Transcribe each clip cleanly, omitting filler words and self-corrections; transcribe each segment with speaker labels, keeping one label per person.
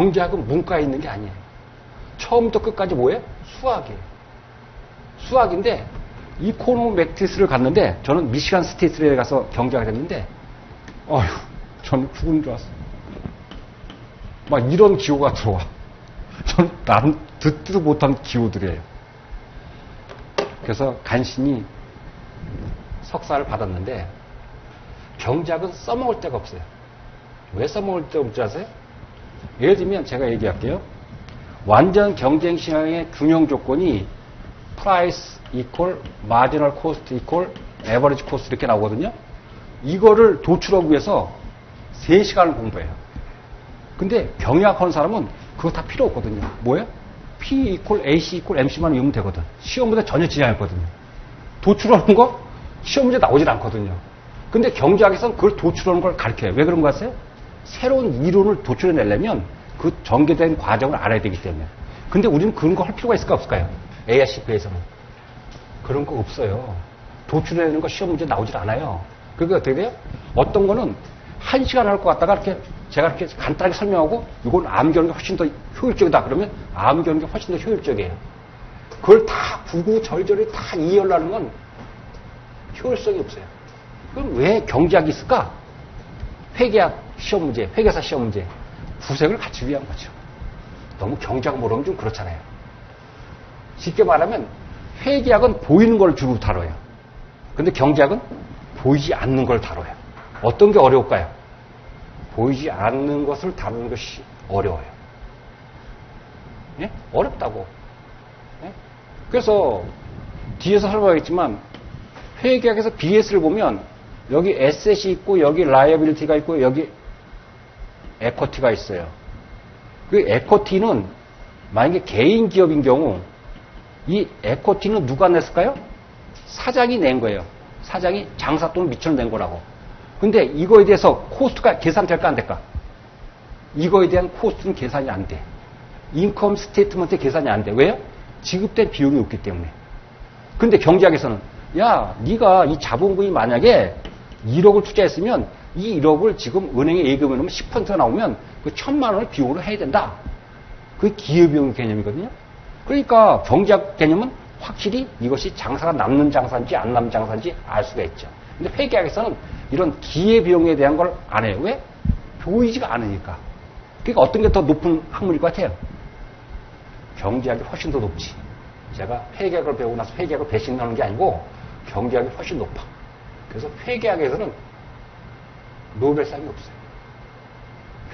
Speaker 1: 경제학은 문과에 있는 게 아니에요. 처음부터 끝까지 뭐예요? 수학이에요. 수학인데 이코노메트리스를 갔는데 저는 미시간 스테이트에 가서 경제학을 했는데 어휴 저는 죽은 줄 알았어요. 막 이런 기호가 들어와. 저는 나름 듣지도 못한 기호들이에요. 그래서 간신히 석사를 받았는데 경제학은 써먹을 데가 없어요. 왜 써먹을 데가 없지 아세요? 예를 들면 제가 얘기할게요. 완전 경쟁 시장의 균형 조건이 price equal, marginal cost equal, average cost 이렇게 나오거든요. 이거를 도출하기 위해서 3시간을 공부해요. 근데 경영학하는 사람은 그거 다 필요 없거든요. 뭐예요? P equal AC equal MC만 외우면 되거든. 시험 문제 전혀 지장 없거든요. 도출하는 거 시험 문제 나오질 않거든요. 근데 경제학에서는 그걸 도출하는 걸 가르쳐요. 왜 그런 거 아세요? 새로운 이론을 도출해내려면 그 전개된 과정을 알아야 되기 때문에. 근데 우리는 그런 거 할 필요가 있을까 없을까요? AICP에서는. 그런 거 없어요. 도출해내는 거 시험 문제 나오질 않아요. 그러니까 어떻게 돼요? 어떤 거는 1시간 할 것 같다가 이렇게 제가 이렇게 간단하게 설명하고 이건 암기하는 게 훨씬 더 효율적이다. 그러면 암기하는 게 훨씬 더 효율적이에요. 그걸 다 구구절절히 다 이해하려는 건 효율성이 없어요. 그럼 왜 경제학이 있을까? 회계학 시험 문제, 회계사 시험 문제. 구색을 갖추기 위한 거죠. 너무 경제학 모르면 좀 그렇잖아요. 쉽게 말하면 회계학은 보이는 걸 주로 다뤄요. 근데 경제학은 보이지 않는 걸 다뤄요. 어떤 게 어려울까요? 보이지 않는 것을 다루는 것이 어려워요. 예? 어렵다고. 예? 그래서 뒤에서 설명하겠지만 회계학에서 BS를 보면 여기 에셋이 있고 여기 라이어빌리티가 있고 여기 에쿼티가 있어요. 그 에쿼티는 만약에 개인 기업인 경우 이 에쿼티는 누가 냈을까요? 사장이 낸 거예요. 사장이 장사돈을 미처 낸 거라고. 근데 이거에 대해서 코스트가 계산될까 안 될까? 이거에 대한 코스트는 계산이 안 돼. 인컴 스테이트먼트 계산이 안 돼. 왜요? 지급된 비용이 없기 때문에. 근데 경제학에서는 야, 네가 이 자본금이 만약에 1억을 투자했으면 이 1억을 지금 은행에 예금해 놓으면 10% 나오면 그 1,000만 원을 비용으로 해야 된다. 그게 기회비용 개념이거든요. 그러니까 경제학 개념은 확실히 이것이 장사가 남는 장사인지 안 남는 장사인지 알 수가 있죠. 근데 회계학에서는 이런 기회비용에 대한 걸 안 해요. 왜? 보이지가 않으니까. 그러니까 어떤 게 더 높은 학문일 것 같아요? 경제학이 훨씬 더 높지. 제가 회계학을 배우고 나서 회계학을 배신하는 게 아니고 경제학이 훨씬 높아. 그래서 회계학에서는 노벨상이 없어요.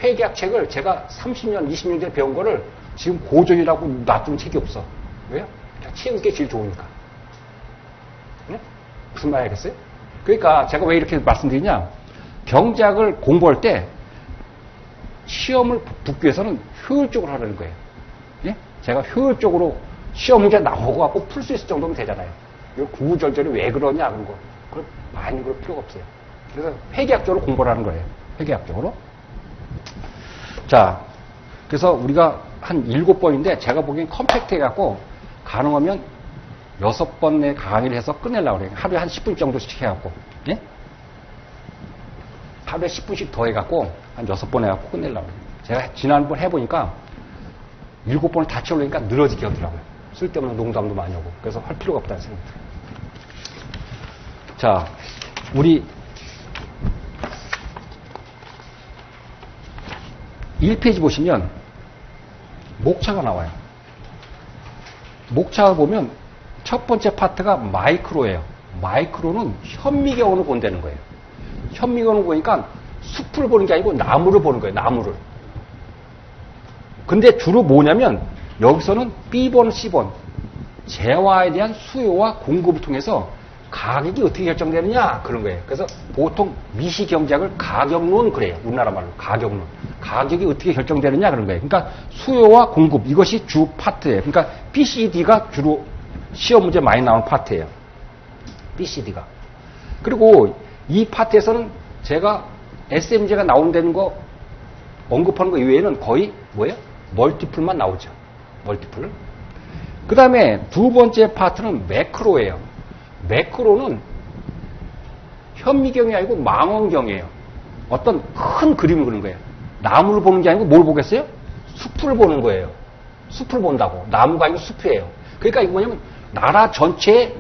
Speaker 1: 회계학 책을 제가 30년, 20년 전에 배운 거를 지금 고전이라고 놔둔 책이 없어. 왜요? 치는 게 제일 좋으니까. 네? 무슨 말 알겠어요? 그러니까 제가 왜 이렇게 말씀드리냐. 경제학을 공부할 때 시험을 붙기 위해서는 효율적으로 하려는 거예요. 예? 제가 효율적으로 시험 문제 나오고 갖고 풀 수 있을 정도면 되잖아요. 이거 구구절절히 왜 그러냐 그런 거. 그걸 많이 그럴 필요가 없어요. 그래서 회계학적으로 공부를 하는 거예요. 회계학적으로. 자, 그래서 우리가 한 7번인데 제가 보기엔 컴팩트 해갖고 가능하면 6번의 강의를 해서 끝내려고 그래요. 하루에 한 10분 정도씩 해갖고. 예? 하루에 10분씩 더 해갖고 한 6번 해갖고 끝내려고 그래요. 제가 지난번 해보니까 7번을 다 채우려니까 늘어지게 하더라고요. 쓸데없는 농담도 많이 하고. 그래서 할 필요가 없다는 생각이 들어요. 자, 우리 1페이지 보시면 목차가 나와요. 목차를 보면 첫 번째 파트가 마이크로예요. 마이크로는 현미경으로 본다는 거예요. 현미경으로 보니까 숲을 보는 게 아니고 나무를 보는 거예요. 나무를. 근데 주로 뭐냐면 여기서는 B번, C번 재화에 대한 수요와 공급을 통해서 가격이 어떻게 결정되느냐 그런 거예요. 그래서 보통 미시경제학을 가격론 그래요. 우리나라 말로 가격론. 가격이 어떻게 결정되느냐 그런 거예요. 그러니까 수요와 공급 이것이 주 파트예요. 그러니까 BCD가 주로 시험 문제 많이 나오는 파트예요. BCD가. 그리고 이 파트에서는 제가 SM제가 나온다는 거 언급하는 거 이외에는 거의 뭐예요? 멀티플만 나오죠. 멀티플. 그 다음에 두 번째 파트는 매크로예요. 매크로는 현미경이 아니고 망원경이에요. 어떤 큰 그림을 그리는 거예요. 나무를 보는 게 아니고 뭘 보겠어요? 숲을 보는 거예요. 숲을 본다고. 나무가 아니고 숲이에요. 그러니까 이거 뭐냐면 나라 전체의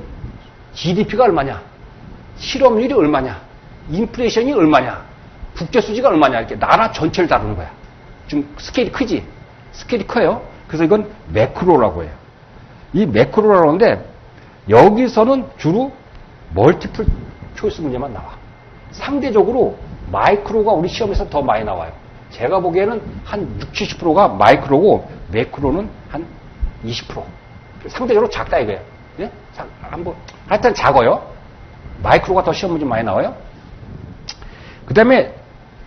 Speaker 1: GDP가 얼마냐, 실업률이 얼마냐, 인플레이션이 얼마냐, 국제수지가 얼마냐, 이렇게 나라 전체를 다루는 거야. 좀 스케일이 크지? 스케일이 커요. 그래서 이건 매크로라고 해요. 이 매크로라고 하는데 여기서는 주로 멀티플 초이스 문제만 나와. 상대적으로 마이크로가 우리 시험에서 더 많이 나와요. 제가 보기에는 한 60, 70%가 마이크로고 매크로는 한 20%. 상대적으로 작다 이거예요. 예? 한번 하여튼 작아요. 마이크로가 더 시험 문제 많이 나와요. 그 다음에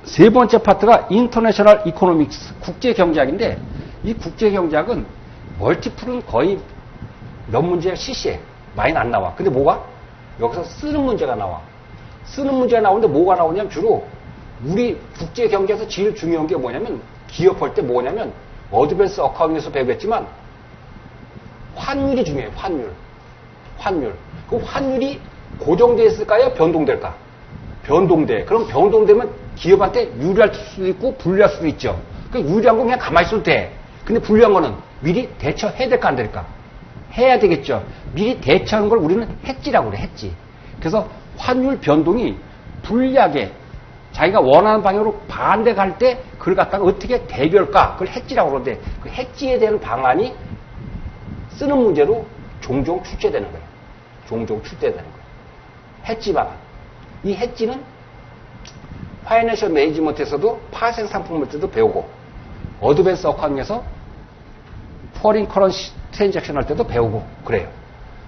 Speaker 1: 세 번째 파트가 인터내셔널 이코노믹스, 국제경제학인데 이 국제경제학은 멀티플은 거의 몇 문제가 CC에 많이 안 나와. 근데 뭐가? 여기서 쓰는 문제가 나와. 쓰는 문제가 나오는데 뭐가 나오냐면 주로 우리 국제경제에서 제일 중요한 게 뭐냐면 기업할 때 뭐냐면 어드밴스 어카운팅에서 배우겠지만 환율이 중요해요. 환율. 그 환율이 고정되어 있을까요? 변동될까? 변동돼. 그럼 변동되면 기업한테 유리할 수도 있고 불리할 수도 있죠. 그 유리한 건 그냥 가만히 있어도 돼. 근데 불리한 거는 미리 대처해야 될까 안 될까? 해야 되겠죠. 미리 대처하는 걸 우리는 해지라고 그래. 해지. 그래서 환율 변동이 불리하게 자기가 원하는 방향으로 반대 갈 때 그걸 갖다가 어떻게 대비할까? 그걸 해지라고 그러는데 그 해지에 대한 방안이 쓰는 문제로 종종 출제되는 거예요. 종종 출제되는 거예요. 해지 방안. 이 해지는 파이낸셜 매니지먼트에서도 파생 상품을 때도 배우고 어드밴스 어카운팅에서 포린 커런시 트랜잭션 할 때도 배우고 그래요.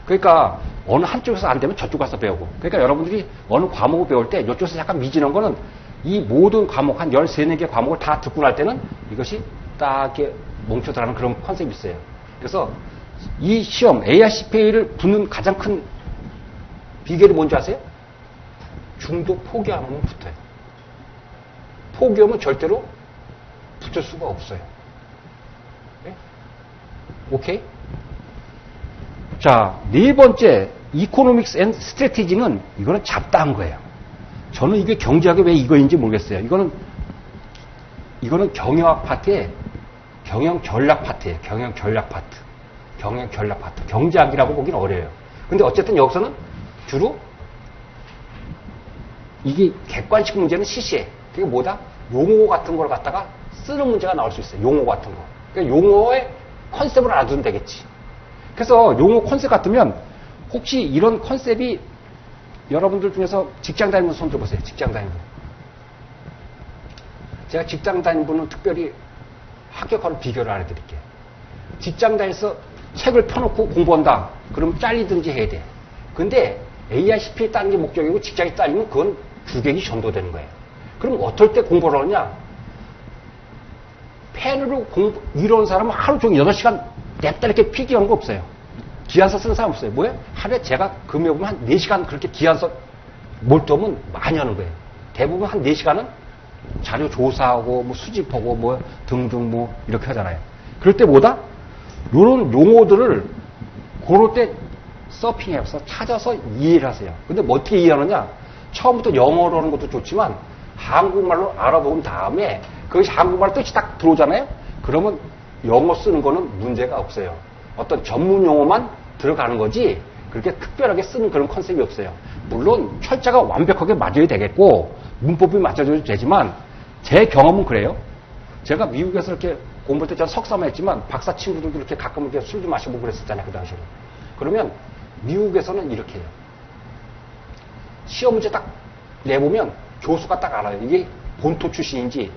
Speaker 1: 그러니까 어느 한쪽에서 안 되면 저쪽 가서 배우고. 그러니까 여러분들이 어느 과목을 배울 때 이쪽에서 약간 미지는 거는 이 모든 과목 한 13, 14개 과목을 다 듣고 날 때는 이것이 딱 이렇게 뭉쳐 들어가는 그런 컨셉이 있어요. 그래서 이 시험 ARCPA를 붙는 가장 큰 비결이 뭔지 아세요? 중도 포기 안 하면 붙어요. 포기하면 절대로 붙을 수가 없어요. 네? 오케이? 자, 네 번째 이코노믹스 앤 스트래티지는 이거는 잡다한 거예요. 저는 이게 경제학이 왜 이거인지 모르겠어요. 이거는 경영학 파트에 경영 전략 파트예요. 경영 전략 파트. 경제학이라고 보기는 어려워요. 근데 어쨌든 여기서는 주로 이게 객관식 문제는 CC에. 그게 뭐다? 용어 같은 걸 갖다가 쓰는 문제가 나올 수 있어요. 용어 같은 거. 그러니까 용어의 컨셉을 알아두면 되겠지. 그래서 용어 컨셉 같으면 혹시 이런 컨셉이 여러분들 중에서 직장 다니는 손 들어보세요. 직장 다니는 분. 제가 직장 다니는 분은 특별히 합격하는 비결을 알려드릴게요. 직장 다니면서 책을 펴놓고 공부한다. 그럼 잘리든지 해야 돼. 근데 ARCP에 따는 게 목적이고 직장에 따르면 그건 주객이 전도되는 거예요. 그럼 어떨 때 공부를 하느냐? 펜으로 이런 사람은 하루 종일 8시간 냅다 이렇게 필기한 거 없어요. 기한서 쓰는 사람 없어요. 뭐예요? 하루에 제가 금요일 보면 한 4시간 그렇게 기한서 몰두하면 많이 하는 거예요. 대부분 한 4시간은 자료 조사하고 뭐 수집하고 뭐 등등 뭐 이렇게 하잖아요. 그럴 때 뭐다? 이런 용어들을 그럴 때 서핑해서 찾아서 이해를 하세요. 근데 뭐 어떻게 이해하느냐? 처음부터 영어로 하는 것도 좋지만 한국말로 알아본 다음에 그것이 한국말 뜻이 딱 들어오잖아요? 그러면 영어 쓰는 거는 문제가 없어요. 어떤 전문 용어만 들어가는 거지 그렇게 특별하게 쓰는 그런 컨셉이 없어요. 물론 철자가 완벽하게 맞아야 되겠고 문법이 맞춰줘도 되지만 제 경험은 그래요. 제가 미국에서 이렇게 공부할 때 저는 석사만 했지만 박사 친구들도 이렇게 가끔 이렇게 술도 마시고 그랬었잖아요. 그 당시에. 그러면 미국에서는 이렇게 해요. 시험 문제 딱 내보면 교수가 딱 알아요. 이게 본토 출신인지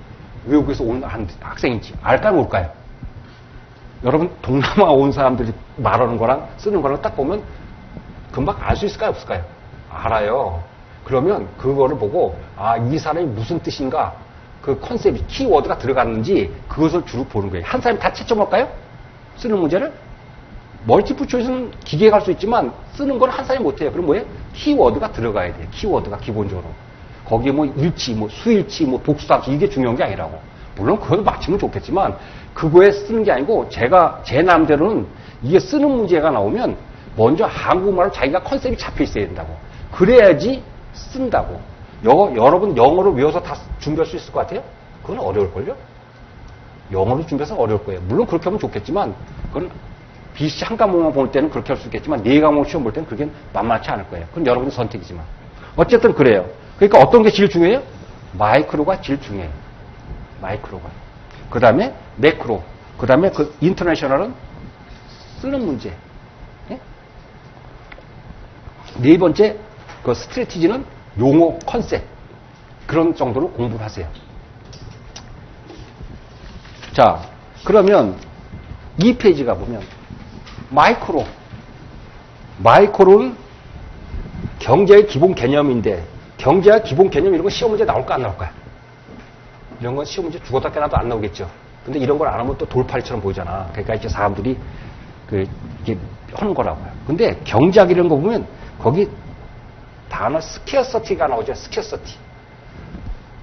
Speaker 1: 외국에서 온 학생인지 알까요 모를까요? 여러분 동남아 온 사람들이 말하는 거랑 쓰는 거랑 딱 보면 금방 알 수 있을까요 없을까요? 알아요. 그러면 그거를 보고 아, 이 사람이 무슨 뜻인가 그 컨셉이 키워드가 들어갔는지 그것을 주로 보는 거예요. 한 사람이 다 채점할까요? 쓰는 문제를? 멀티플 초이스는 기계가 할 수 있지만 쓰는 건 한 사람이 못해요. 그럼 뭐예요? 키워드가 들어가야 돼요. 키워드가 기본적으로. 거기에 뭐 일치, 뭐 수일치, 뭐 독수함수 이게 중요한 게 아니라고. 물론 그걸 맞추면 좋겠지만 그거에 쓰는 게 아니고 제가 제 나름대로는 이게 쓰는 문제가 나오면 먼저 한국말로 자기가 컨셉이 잡혀 있어야 된다고. 그래야지 쓴다고. 여러분 영어로 외워서 다 준비할 수 있을 것 같아요? 그건 어려울걸요? 영어로 준비해서 어려울 거예요. 물론 그렇게 하면 좋겠지만 그건 BC 한 과목만 볼 때는 그렇게 할 수 있겠지만 네 과목 시험 볼 때는 그게 만만치 않을 거예요. 그건 여러분의 선택이지만 어쨌든 그래요. 그러니까 어떤 게 제일 중요해요? 마이크로가 제일 중요해요. 마이크로가. 그 다음에 매크로. 그 다음에 그 인터내셔널은 쓰는 문제. 예? 네 번째 그 스트래티지는 용어 컨셉. 그런 정도로 공부를 하세요. 자, 그러면 이 페이지가 보면 마이크로는 경제의 기본 개념인데 경제의 기본 개념 이런 거 시험 문제 나올까 안 나올까요? 이런 건 시험 문제 죽었다 깨나도 안 나오겠죠. 근데 이런 걸 안 하면 또 돌팔이처럼 보이잖아. 그러니까 이제 사람들이 이게 하는 거라고요. 근데 경제학 이런 거 보면 거기 단어 스퀘어서티가 나오죠. 스퀘어서티.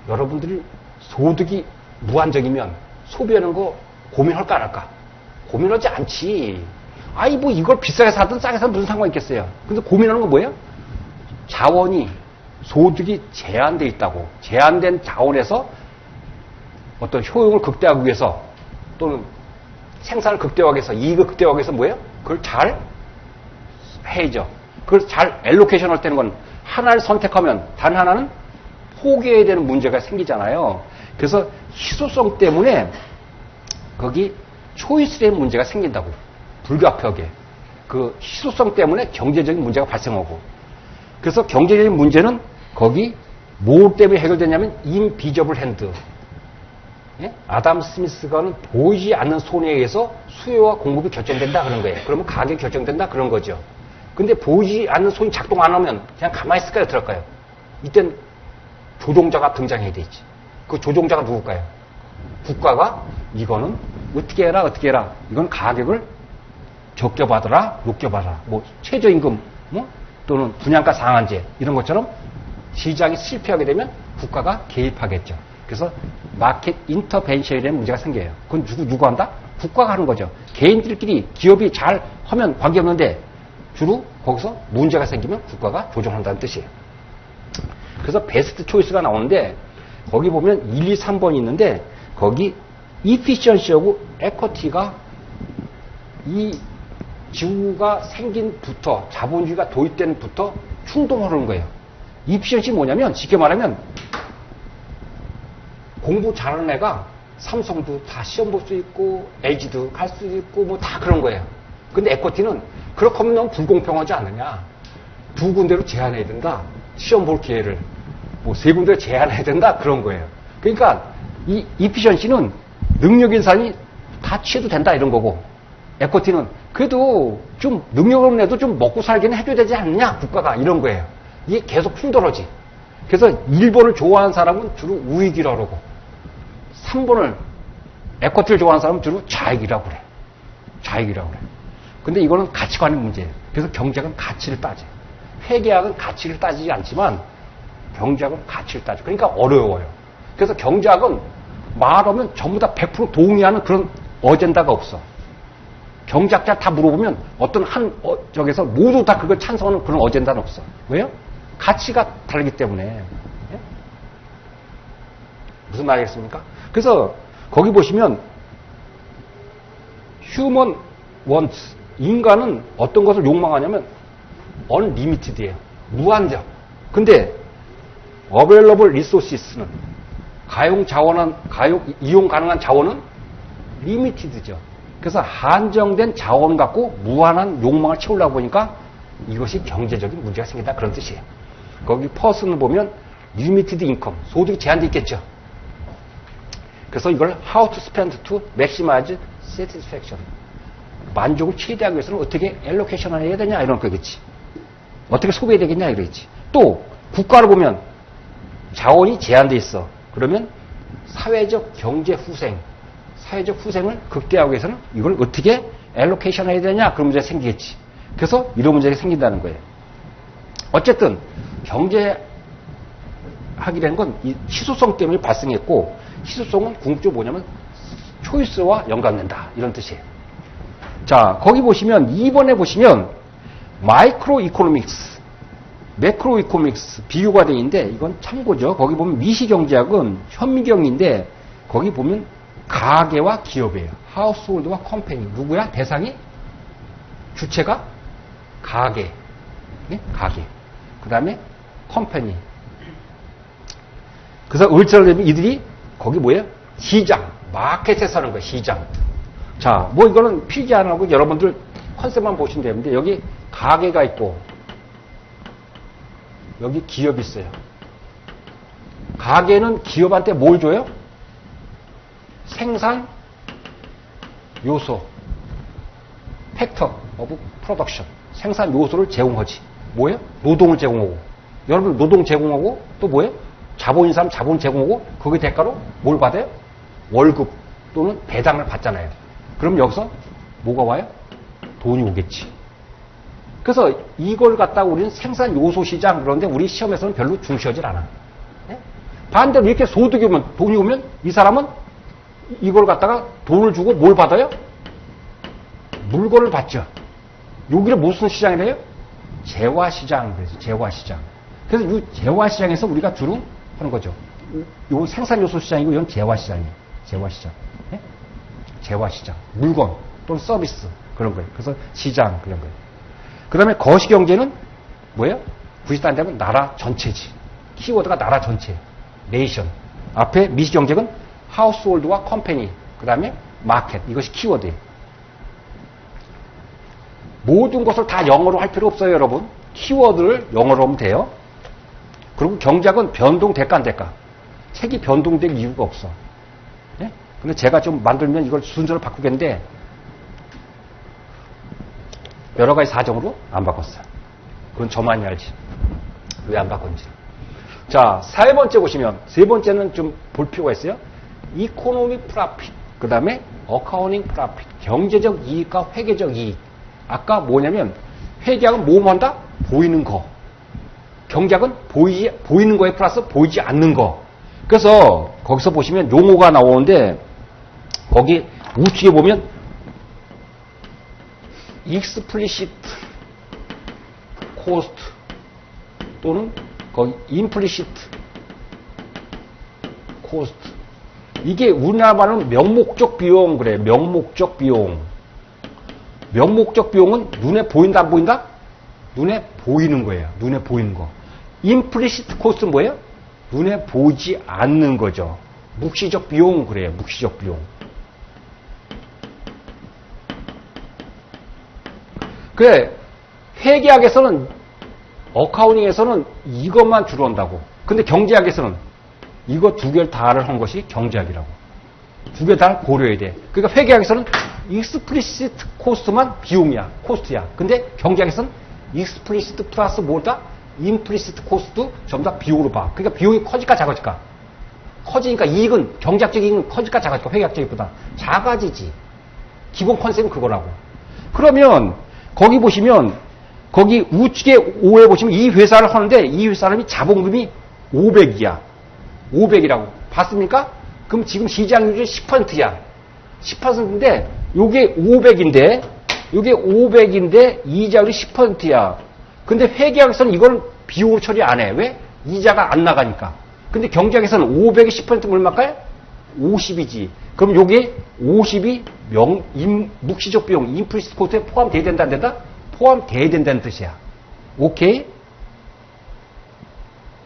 Speaker 1: 여러분들이 소득이 무한정이면 소비하는 거 고민할까 안 할까? 고민하지 않지. 아이 뭐 이걸 비싸게 사든 싸게 사든 무슨 상관이 있겠어요. 근데 고민하는 건 뭐예요? 자원이 소득이 제한돼 있다고. 제한된 자원에서 어떤 효용을 극대화하기 위해서 또는 생산을 극대화하기 위해서 이익을 극대화하기 위해서 뭐예요? 그걸 잘 해야죠. 그걸 잘 엘로케이션 할 때는 건 하나를 선택하면 단 하나는 포기해야 되는 문제가 생기잖아요. 그래서 희소성 때문에 거기 초이스의 문제가 생긴다고. 불가피하게. 그 희소성 때문에 경제적인 문제가 발생하고. 그래서 경제적인 문제는 거기 뭐 때문에 해결되냐면 인비저블 핸드. 예? 아담 스미스가는 보이지 않는 손에 의해서 수요와 공급이 결정된다 그런 거예요. 그러면 가격이 결정된다 그런 거죠. 근데 보이지 않는 손이 작동 안 하면 그냥 가만히 있을까요? 어떨까요? 이땐 조종자가 등장해야 되지. 그 조종자가 누굴까요? 국가가 이거는 어떻게 해라. 이건 가격을 적게 받아라, 높게 받아라. 뭐 최저임금 또는 분양가 상한제 이런 것처럼 시장이 실패하게 되면 국가가 개입하겠죠. 그래서 마켓 인터벤션이라는 문제가 생겨요. 그건 누구 한다? 국가가 하는 거죠. 개인들끼리 기업이 잘 하면 관계없는데 주로 거기서 문제가 생기면 국가가 조정한다는 뜻이에요. 그래서 베스트 초이스가 나오는데 거기 보면 1, 2, 3번이 있는데 거기 이피션시하고 에쿼티가 이 지구가 생긴부터 자본주의가 도입된부터 충동하는 거예요. 이피션시 뭐냐면 쉽게 말하면 공부 잘하는 애가 삼성도 다 시험 볼 수 있고 LG도 갈 수 있고 뭐 다 그런 거예요. 근데 에쿼티는 그렇게 하면 너무 불공평하지 않느냐. 두 군데로 제한해야 된다. 시험 볼 기회를 뭐 세 군데로 제한해야 된다 그런 거예요. 그러니까 이 이피션시는 능력 있는 사람이 다 취해도 된다 이런 거고 에쿼티는 그래도 좀 능력 없는 애도 좀 먹고 살기는 해줘야 되지 않느냐 국가가 이런 거예요. 이게 계속 풍더러지. 그래서 1번을 좋아하는 사람은 주로 우익이라고 그러고 3번을 에쿼티를 좋아하는 사람은 주로 좌익이라고 그래. 좌익이라고 그래. 근데 이거는 가치관의 문제예요. 그래서 경제학은 가치를 따져요. 회계학은 가치를 따지지 않지만 경제학은 가치를 따져. 그러니까 어려워요. 그래서 경제학은 말하면 전부 다 100% 동의하는 그런 어젠다가 없어. 경제학자 다 물어보면 어떤 저기서 모두 다 그걸 찬성하는 그런 어젠다는 없어. 왜요? 가치가 다르기 때문에. 예? 무슨 말이겠습니까? 그래서 거기 보시면 human wants 인간은 어떤 것을 욕망하냐면 unlimited예요. 무한정. 근데 available resources는 이용 가능한 자원은 limited죠. 그래서 한정된 자원 갖고 무한한 욕망을 채우려고 보니까 이것이 경제적인 문제가 생긴다 그런 뜻이에요. 거기 퍼슨을 보면 limited income 소득이 제한되어 있겠죠. 그래서 이걸 how to spend to maximize satisfaction 만족을 최대하기 위해서는 어떻게 allocation을 해야 되냐 이런 거겠지. 어떻게 소비해야 되겠냐 이러겠지. 또 국가를 보면 자원이 제한되어 있어. 그러면 사회적 경제 후생을 극대화하기 위해서는 이걸 어떻게 allocation 해야 되냐 그런 문제가 생기겠지. 그래서 이런 문제가 생긴다는 거예요. 어쨌든 경제학이라는 건 이 희소성 때문에 발생했고 희소성은 궁극적으로 뭐냐면 초이스와 연관된다 이런 뜻이에요. 자 거기 보시면 2번에 보시면 마이크로 이코노믹스 매크로 이코노믹스 비교가 되어 있는데 이건 참고죠. 거기 보면 미시경제학은 현미경인데 거기 보면 가계와 기업이에요. 하우스홀드와 컴퍼니. 누구야? 대상이? 주체가? 가계. 네? 가계. 그 다음에 컴퍼니. 그래서 을자로 되면 이들이 거기 뭐예요? 시장. 마켓에서 하는 거예요. 시장. 자, 뭐 이거는 필기 안 하고 여러분들 컨셉만 보시면 되는데 여기 가계가 있고 여기 기업이 있어요. 가계는 기업한테 뭘 줘요? 생산 요소. 팩터 오브 프로덕션. 생산 요소를 제공하지. 뭐예요? 노동을 제공하고. 여러분 노동 제공하고 또 뭐예요? 자본인 사람 자본 제공하고 거기에 대가로 뭘 받아요? 월급 또는 배당을 받잖아요. 그럼 여기서 뭐가 와요? 돈이 오겠지. 그래서 이걸 갖다가 우리는 생산 요소 시장 그런데 우리 시험에서는 별로 중시하지 않아. 네? 반대로 이렇게 소득이 오면 돈이 오면 이 사람은 이걸 갖다가 돈을 주고 뭘 받아요? 물건을 받죠. 여기를 무슨 시장이래요? 재화시장. 그래서 재화시장. 그래서 이 재화시장에서 우리가 주로 하는 거죠. 이건 생산요소 시장이고 이건 재화시장이에요. 재화시장. 네? 재화시장. 물건 또는 서비스 그런 거예요. 그래서 시장 그런 거예요. 그 다음에 거시경제는 뭐예요? 구시단 되면 나라 전체지. 키워드가 나라 전체. 네이션. 앞에 미시경제는 하우스홀드와 컴퍼니. 그 다음에 마켓. 이것이 키워드예요. 모든 것을 다 영어로 할 필요 없어요, 여러분. 키워드를 영어로 하면 돼요. 그리고 경제학은 변동, 대가, 대가. 책이 변동될 이유가 없어. 네? 근데 제가 좀 만들면 이걸 순서를 바꾸겠는데, 여러 가지 사정으로 안 바꿨어요. 그건 저만이 알지. 왜 안 바꿨는지. 자, 세 번째 보시면, 세 번째는 좀 볼 필요가 있어요. 이코노믹 프라핏. 그 다음에 어카운팅 프라핏. 경제적 이익과 회계적 이익. 아까 뭐냐면, 회계학은 뭐뭐 한다? 보이는 거. 경제학은 보이는 거에 플러스 보이지 않는 거. 그래서 거기서 보시면 용어가 나오는데 거기 우측에 보면 explicit cost 또는 거기 implicit cost. 이게 우리나라 말은 명목적 비용 그래. 명목적 비용. 명목적 비용은 눈에 보인다 안 보인다? 눈에 보이는 거예요. 눈에 보이는 거. 임플리시트 코스트는 뭐예요? 눈에 보이지 않는 거죠. 묵시적 비용 그래요. 묵시적 비용. 그래 회계학에서는 어카운팅에서는 이것만 주로 한다고. 근데 경제학에서는 이거 두 개를 다를 한 것이 경제학이라고. 두 개 다 고려해야 돼. 그러니까 회계학에서는 익스플리시트 코스트만 비용이야. 코스트야. 근데 경제학에서는 익스플리시트 플러스 뭐다? 임플리시트 코스트 전부 다 비용으로 봐. 그러니까 비용이 커질까 작아질까? 커지니까 이익은 경제학적 이익은 커질까 작아질까? 회계학적 이익보다 작아지지. 기본 컨셉은 그거라고. 그러면 거기 보시면 거기 우측에 5에 보시면 이 회사를 하는데 이 회사는 자본금이 500이야. 500이라고. 봤습니까? 그럼 지금 시장률이 10%야. 10%인데 요게 500인데 요게 500인데 이자율이 10%야. 근데 회계학에서는 이걸 비용으로 처리 안 해. 왜? 이자가 안 나가니까. 근데 경제학에서는 500이 10%면 얼마일까요? 50이지. 그럼 요게 50이 묵시적 비용, 임플리시트 코스트에 포함돼야 된다, 안 된다? 포함돼야 된다는 뜻이야. 오케이?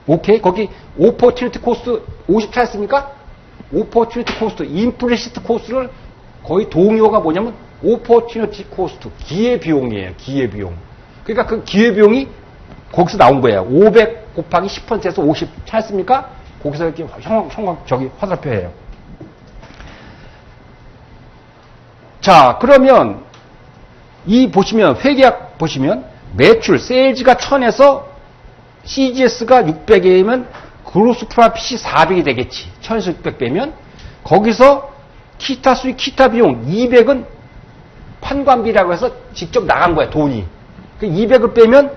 Speaker 1: 오케이? 거기 오퍼튜니티 코스트 50 찾았습니까? 오퍼튜니티 코스트, 임플리시트 코스트를 거의 동요가 뭐냐면 오퍼튜니티 코스트, 기회비용이에요. 기회비용. 그러니까 그 기회비용이 거기서 나온 거예요. 500 곱하기 10%에서 50 찾았습니까? 거기서 이렇게 화살표예요. 자, 그러면 이 보시면 회계학 보시면 매출, 세일즈가 1000에서 CGS가 600이면 그로스 프라핏이 400이 되겠지. 1000에서 600 빼면 거기서 기타 수익, 기타 비용 200은 판관비라고 해서 직접 나간 거야, 돈이. 그 200을 빼면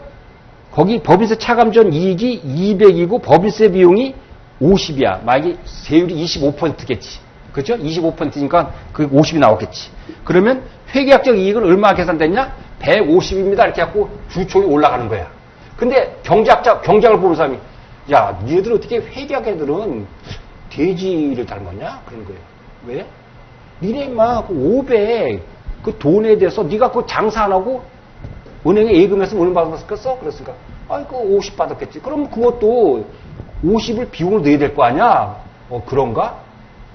Speaker 1: 거기 법인세 차감전 이익이 200이고 법인세 비용이 50이야. 만약에 세율이 25%겠지. 그렇죠? 25%니까 그 50이 나왔겠지. 그러면 회계학적 이익은 얼마 계산됐냐? 150입니다. 이렇게 해갖고 주총이 올라가는 거야. 근데 경제학을 보는 사람이 야, 니네들 어떻게 회계학 애들은 돼지를 닮았냐? 그런 거예요. 왜? 니네 막 500, 그 돈에 대해서 네가 그 장사 안 하고 은행에 예금해서 은행 받았겠어? 그랬으니까, 그 50 받았겠지. 그럼 그것도 50을 비용으로 넣어야 될 거 아니야? 그런가?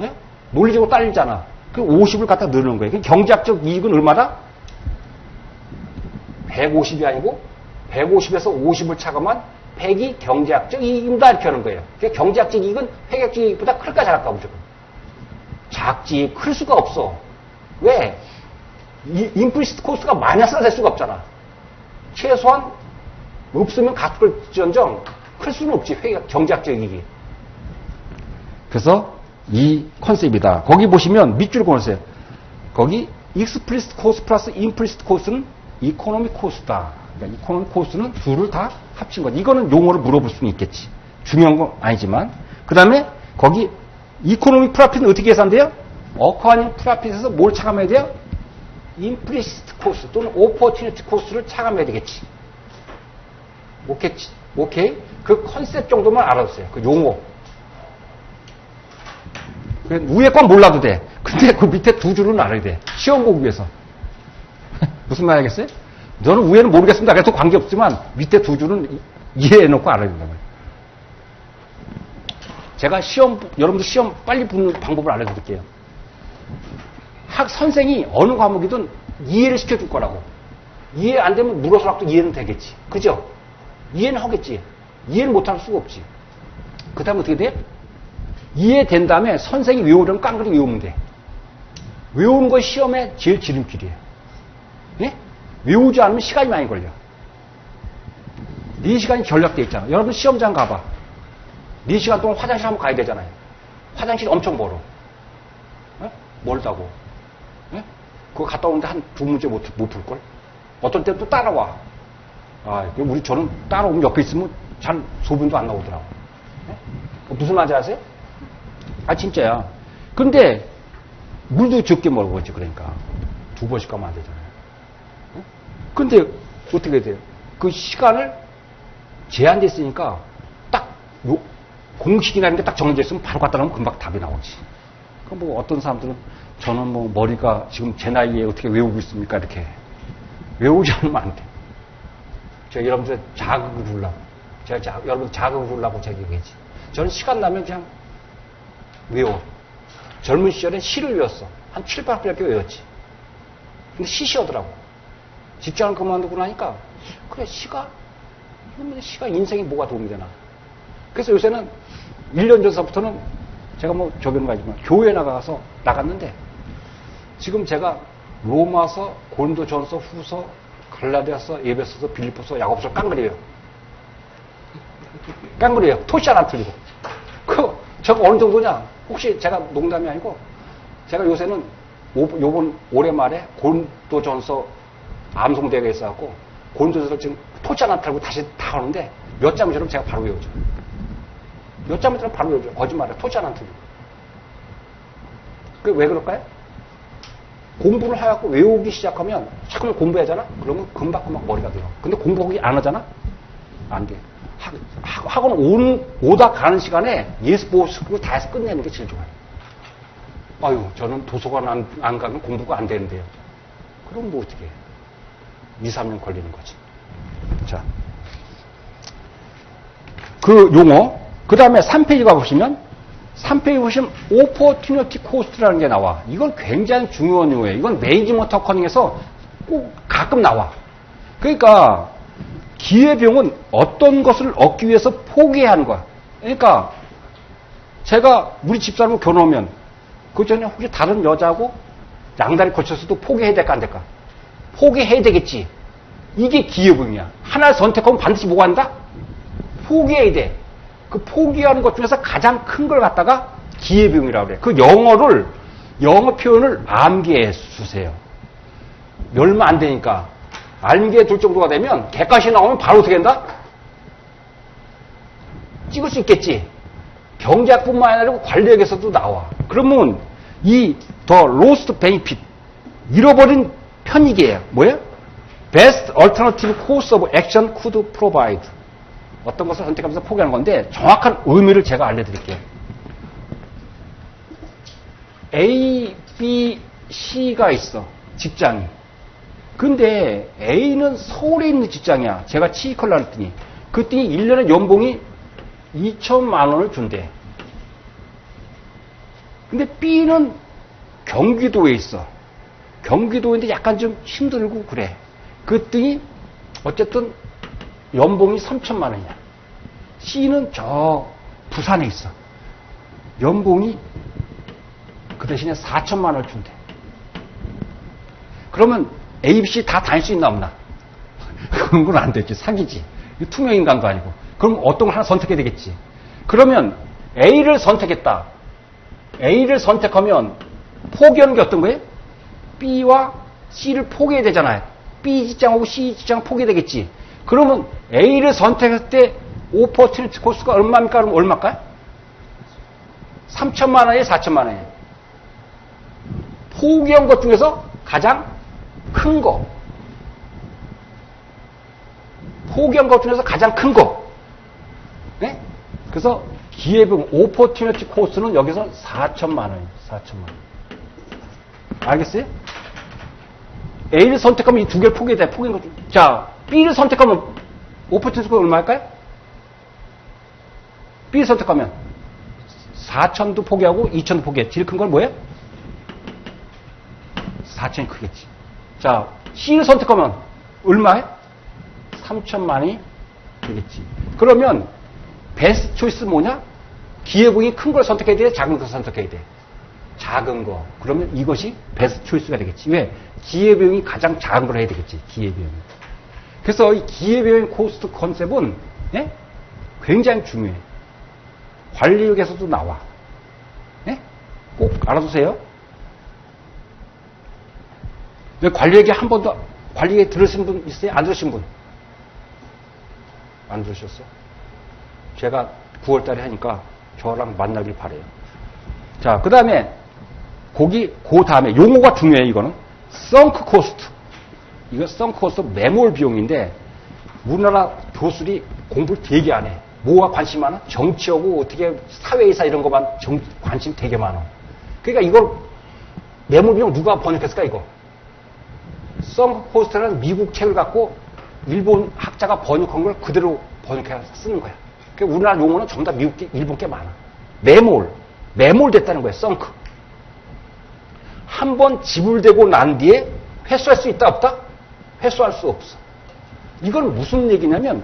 Speaker 1: 예? 논리적으로 딸리잖아. 그 50을 갖다 넣는 거예요. 그 경제학적 이익은 얼마다? 150이 아니고 150에서 50을 차감한 100이 경제학적 이익입니다. 이렇게 하는 거예요. 그러니까 경제학적 이익은 회계학적 이익보다 클까 작을까 무조건. 작지 클 수가 없어. 왜? 임플리시트 코스트가 마이너스가 될 수가 없잖아. 최소한 없으면 가출지언정 클 수는 없지. 회계학 경제학적 이익이. 그래서 이 컨셉이다. 거기 보시면 밑줄 그어놓으세요. 거기 익스플리시트 코스트 플러스 임플리시트 코스트는 이코노믹 코스트다. 그러니까 이코노믹 코스트는 둘을 다 합친 거지. 이거는 용어를 물어볼 수는 있겠지. 중요한 건 아니지만. 그 다음에 거기 이코노믹 프라핏은 어떻게 계산돼요? 어커닝 프라핏에서 뭘 차감해야 돼요? 임플리시트 코스트 또는 오퍼튜니티 코스트를 차감해야 되겠지. 오케이? 그 컨셉 정도만 알아두세요. 그 용어. 위에 건 몰라도 돼. 근데 그 밑에 두 줄은 알아야 돼. 시험 보기 위해서. 무슨 말 하겠어요? 저는 위에는 모르겠습니다. 그래도 관계없지만 밑에 두 줄은 이해해놓고 알아야 된다고요. 제가 여러분들 시험 빨리 붙는 방법을 알려드릴게요. 선생이 어느 과목이든 이해를 시켜줄 거라고. 이해 안 되면 물어서라도 이해는 되겠지. 그죠? 이해는 하겠지. 이해를 못할 수가 없지. 그 다음에 어떻게 돼? 이해된 다음에 선생이 외우려면 깡그리 외우면 돼. 외우는 것이 시험의 제일 지름길이에요. 네? 외우지 않으면 시간이 많이 걸려. 네 시간이 전략되어 있잖아. 여러분 시험장 가봐. 4시간 동안 화장실 한번 가야 되잖아요. 화장실이 엄청 멀어. 네? 멀다고. 네? 그거 갔다 오는데 한 두 문제 못 풀걸? 어떤 때는 또 따라와. 저는 따라오면 옆에 있으면 잘 소변도 안 나오더라고. 네? 무슨 말인지 아세요? 진짜야. 근데 물도 적게 먹었지. 그러니까 2번씩 가면 안 되잖아요. 네? 근데 어떻게 해야 돼요? 그 시간을 제한됐으니까 딱 공식이라는 게 딱 정해져 있으면 바로 갖다 놓으면 금방 답이 나오지. 그럼 뭐 어떤 사람들은 저는 뭐 머리가 지금 제 나이에 어떻게 외우고 있습니까? 이렇게. 외우지 않으면 안 돼. 제가 여러분들 자극을 주려고. 여러분들 자극을 주려고 제가 얘기했지. 저는 시간 나면 그냥 외워. 젊은 시절엔 시를 외웠어. 한 7, 800개 외웠지. 근데 시시하더라고. 직장을 그만두고 나니까 그래 시가 인생에 뭐가 도움이 되나. 그래서 요새는 1년 전서부터는 제가 뭐 저기는 가지만 교회에 나갔는데 지금 제가 로마서, 고린도전서, 후서, 갈라디아서, 에베소서, 빌립보서, 야고보서 깡그려요. 토시 하나 안 틀리고. 저거 어느 정도냐? 혹시 제가 농담이 아니고 제가 요새는 올해 말에 고린도전서 암송대회가 있어갖고 고린도전서 지금 토시 하나 안 틀고 다시 다 하는데 몇 장처럼 제가 바로 외우죠. 몇 장처럼 바로 외우죠. 거짓말이야. 토시 하나 안 틀리고. 그게 왜 그럴까요? 공부를 하고 외우기 시작하면 자꾸만 공부하잖아? 그러면 금방 머리가 들어. 근데 공부하기 안 하잖아? 안 돼. 학원 오다 가는 시간에 예습 보고 다 해서 끝내는 게 제일 좋아요. 저는 도서관 안 가면 공부가 안 되는데요. 그럼 뭐 어떻게 해? 2, 3년 걸리는 거지. 자. 그 용어. 그 다음에 3페이지 가보시면 3페이지 보시면 오퍼튜니티 코스트라는 게 나와. 이건 굉장히 중요한 용어예요. 이건 매니지먼트 어커닝에서 꼭 가끔 나와. 그러니까 기회비용은 어떤 것을 얻기 위해서 포기해야 하는 거야. 그러니까 제가 우리 집사람과 결혼하면 그 전에 혹시 다른 여자하고 양다리 걸쳐서도 포기해야 될까 안 될까? 포기해야 되겠지. 이게 기회비용이야. 하나를 선택하면 반드시 뭐가 한다? 포기해야 돼. 그 포기하는 것 중에서 가장 큰 걸 갖다가 기회비용이라고 그래. 그 영어 표현을 암기해 주세요. 얼마 안 되니까. 암기해 둘 정도가 되면 객관식 나오면 바로 어떻게 된다? 찍을 수 있겠지. 경제학뿐만 아니라 관리학에서도 나와. 그러면 더 lost benefit, 잃어버린 편익이에요. 뭐예요? best alternative course of action could provide. 어떤 것을 선택하면서 포기하는 건데 정확한 의미를 제가 알려드릴게요. A, B, C가 있어. 직장이. 근데 A는 서울에 있는 직장이야. 제가 취직하려고 했더니. 그랬더니 1년에 연봉이 2천만 원을 준대. 근데 B는 경기도에 있어. 경기도인데 약간 좀 힘들고 그래. 그랬더니 어쨌든 연봉이 3천만 원이야. C는 저 부산에 있어. 연봉이 그 대신에 4천만 원을 준대. 그러면 A, B, C 다 다닐 수 있나 없나? 그런 건 안 되지. 사기지. 투명인간도 아니고. 그럼 어떤 걸 하나 선택해야 되겠지. 그러면 A를 선택했다. A를 선택하면 포기하는 게 어떤 거예요? B와 C를 포기해야 되잖아요. B 직장하고 C 직장 포기해야 되겠지. 그러면 A를 선택할 때 오퍼튜니티 코스가 얼마입니까? 그럼 얼마일까요? 3천만 원이에요? 4천만 원이에요? 포기한 것 중에서 가장 큰 거. 포기한 것 중에서 가장 큰 거. 네? 그래서 기회비용, 오퍼튜니티 코스는 여기서 4천만 원이에요. 4천만 원. 알겠어요? A를 선택하면 이 두 개를 포기해야 돼. 포기한 것 중. 자, B를 선택하면 오퍼튜니티 코스가 얼마일까요? B를 선택하면 4천도 포기하고 2천도 포기해. 제일 큰 건 뭐예요? 4천이 크겠지. 자, C를 선택하면 얼마에? 3천만이 되겠지. 그러면 베스트 초이스 뭐냐? 기회비용이 큰 걸 선택해야 돼? 작은 걸 선택해야 돼? 작은 거. 그러면 이것이 베스트 초이스가 되겠지. 왜? 기회비용이 가장 작은 걸 해야 되겠지. 기회비용이. 그래서 이 기회비용 코스트 컨셉은 예? 굉장히 중요해. 관리력에서도 나와. 예? 꼭 알아두세요. 관리 얘기 한 번도, 관리 얘기 들으신 분 있어요? 안 들으신 분? 안 들으셨어요? 제가 9월 달에 하니까 저랑 만나길 바래요. 자, 그 다음에, 그 다음에, 용어가 중요해요, 이거는. 썬크 코스트. 이거 썬크 코스트 매몰 비용인데, 우리나라 교수들이 공부를 되게 안 해. 뭐가 관심 많아? 정치하고 어떻게 사회이사 이런 것만 관심 되게 많아. 그러니까 이걸, 매몰 비용 누가 번역했을까, 이거? 썬크 코스트라는 미국 책을 갖고 일본 학자가 번역한 걸 그대로 번역해서 쓰는 거야. 그러니까 우리나라 용어는 전부 다 미국 게, 일본 게 많아. 매몰됐다는 거야, 썬크. 한 번 지불되고 난 뒤에 회수할 수 있다, 없다? 회수할 수 없어. 이건 무슨 얘기냐면,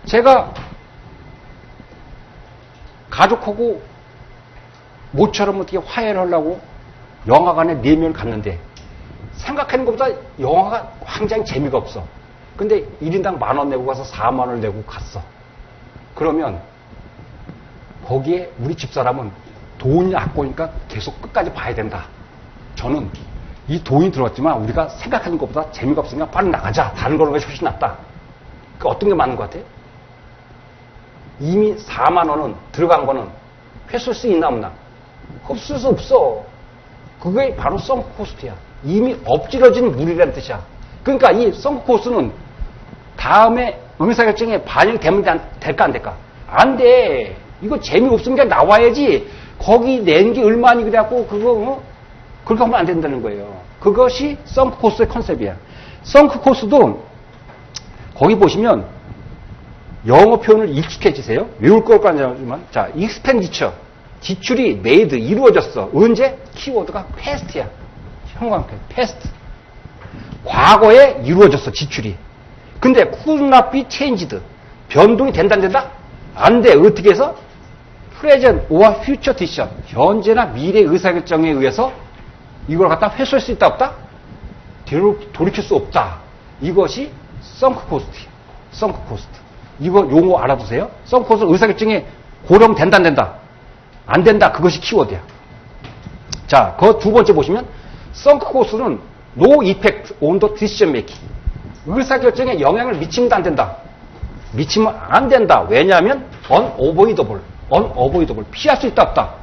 Speaker 1: 제가 가족하고 모처럼 어떻게 화해를 하려고 영화관에 4명을 갔는데, 생각하는 것보다 영화가 굉장히 재미가 없어. 근데 1인당 10,000원 내고 가서 40,000원을 내고 갔어. 그러면 거기에 우리 집사람은 돈이 아까우니까 계속 끝까지 봐야 된다. 저는 이 돈이 들어왔지만 우리가 생각하는 것보다 재미가 없으니까 빨리 나가자. 다른 거는 훨씬 낫다. 그 어떤 게 맞는 것 같아요? 이미 40,000원은 들어간 거는 회수할 수 있나 없나? 없을 수 없어. 그게 바로 썬크 코스트야. 이미 엎질러진 물이라는 뜻이야. 그러니까 이 썬크 코스트는 다음에 의사결정에 반영이 되면 될까 안 될까? 안 돼. 이거 재미없으니까 나와야지. 거기 낸 게 얼마니 그래갖고 그거 그렇게 하면 안 된다는 거예요. 그것이 썬크 코스트의 컨셉이야. 썬크 코스트도 거기 보시면 영어 표현을 익숙해지세요. 외울 것 아니지만 자, 익스펜디처 지출이 메이드 이루어졌어. 언제? 키워드가 패스트야. 형광펜 패스트. 과거에 이루어졌어 지출이. 근데 could not be changed. 변동이 된다 안 된다? 안 돼. 어떻게 해서? present or future decision. 현재나 미래 의사결정에 의해서 이걸 갖다 회수할 수 있다 없다? 돌이킬 수 없다. 이것이 sunk cost. sunk cost. 이거 용어 알아두세요. sunk cost 의사결정에 고려된다 안 된다? 안 된다. 그것이 키워드야. 자, 그 두 번째 보시면 sunk cost는 no effect on the decision making. 의사결정에 영향을 미치면 안 된다. 미치면 안 된다. 왜냐하면 unavoidable. 피할 수 있다 없다.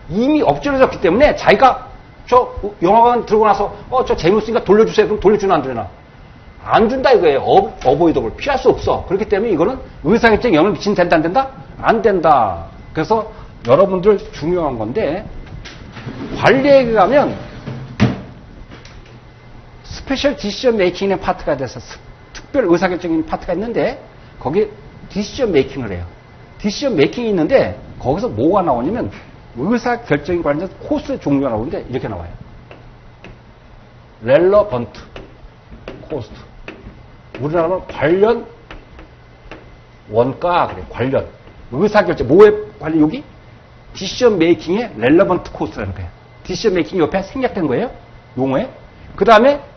Speaker 1: 이미 엎질러졌기 때문에 자기가 저 영화관 들고 나서 저 재밌으니까 돌려주세요. 그럼 돌려주나 안 되나? 안 준다 이거예요. unavoidable. 피할 수 없어. 그렇기 때문에 이거는 의사결정에 영향을 미치면 된다 안 된다? 안 된다. 그래서 여러분들 중요한 건데 관리에 가면 스페셜 디시전 메이킹의 파트가 돼서 특별 의사결정인 파트가 있는데 거기에 디시전 메이킹을 해요. 디시전 메이킹이 있는데 거기서 뭐가 나오냐면 의사결정에 관련된 코스의 종류가 나오는데 이렇게 나와요. 렐러번트 코스트. 우리나라는 관련 원가 그래. 관련 의사결정 뭐에 관련 여기 디시전 메이킹의 렐러번트 코스트라는 거예요. 디시전 메이킹이 옆에 생략된 거예요. 용어에. 그 다음에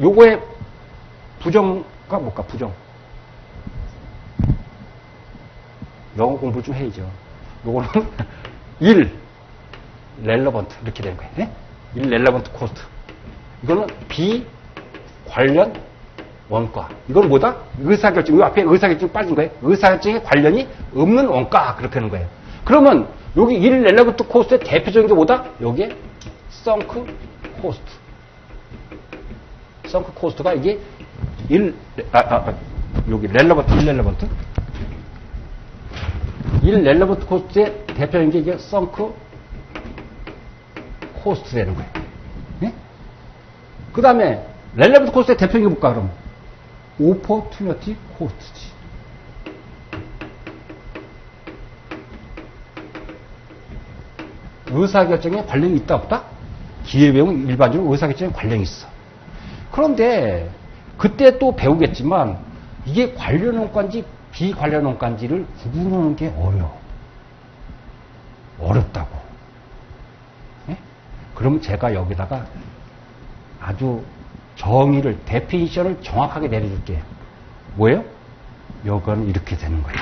Speaker 1: 요거의 부정가 뭘까? 부정. 영어 공부 좀 해야죠. 요거는 1 렐러번트 이렇게 되는 거예요. 네? 1 렐러번트 코스트. 이거는 비 관련 원가. 이건 뭐다? 의사결정. 이 앞에 의사결정이 빠진 거예요. 의사결정에 관련이 없는 원가. 그렇게 하는 거예요. 그러면 여기 1 렐러번트 코스트의 대표적인 게 뭐다? 여기에 썬크 코스트. 썬크 코스트가 이게 여기 렐러번트, 1 렐러번트. 1 렐러번트 코스트의 대표적인 게 이게 썬크 코스트 되는 거예요. 네? 그 다음에 렐러번트 코스트의 대표적인 게 뭘까, 그럼? 오퍼튜니티 코스트지. 의사결정에 관련이 있다, 없다? 기회비용은 일반적으로 의사결정에 관련이 있어. 그런데 그때 또 배우겠지만 이게 관련 원가인지 비관련 원가인지를 구분하는 게 어렵다고. 네? 그러면 제가 여기다가 아주 정의를, 데피니션을 정확하게 내려줄게요. 뭐예요? 요거는 이렇게 되는 거예요.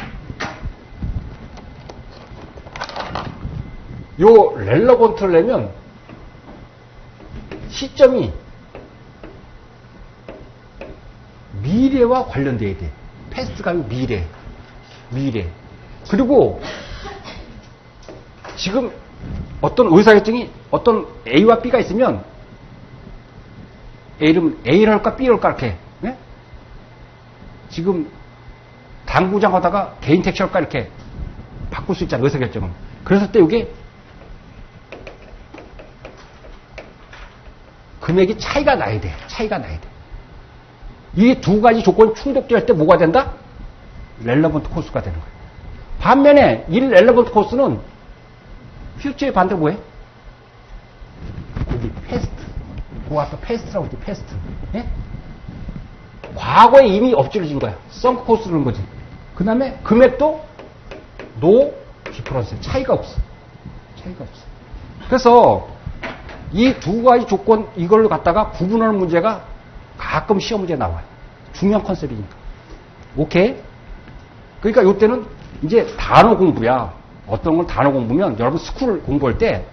Speaker 1: 요 렐러번트를 내면 시점이 미래와 관련돼야 돼. 패스트가 아니고 미래. 그리고 지금 어떤 의사결정이 어떤 A와 B가 있으면 A를 할까 B를 할까 이렇게. 네? 지금 당구장 하다가 개인 택시 할까 이렇게 바꿀 수 있잖아, 의사결정은. 그래서 때 이게 금액이 차이가 나야 돼. 이 두 가지 조건이 충족될 때 뭐가 된다? 렐러번트 코스트가 되는 거예요. 반면에 이 렐러번트 코스트는 퓨처의 반대로 뭐예요? 거기 패스트. 그 앞에 패스트라고 했지, 패스트. 예? 과거에 이미 엎질러진 거야. 썬크 코스트라는 거지. 그 다음에 금액도 노 디퍼런스. 차이가 없어. 그래서 이 두 가지 조건, 이걸 갖다가 구분하는 문제가 가끔 시험 문제에 나와요. 중요한 컨셉이니까. 오케이? 그러니까 이때는 이제 단어 공부야. 어떤 걸 단어 공부면 여러분 스쿨 공부할 때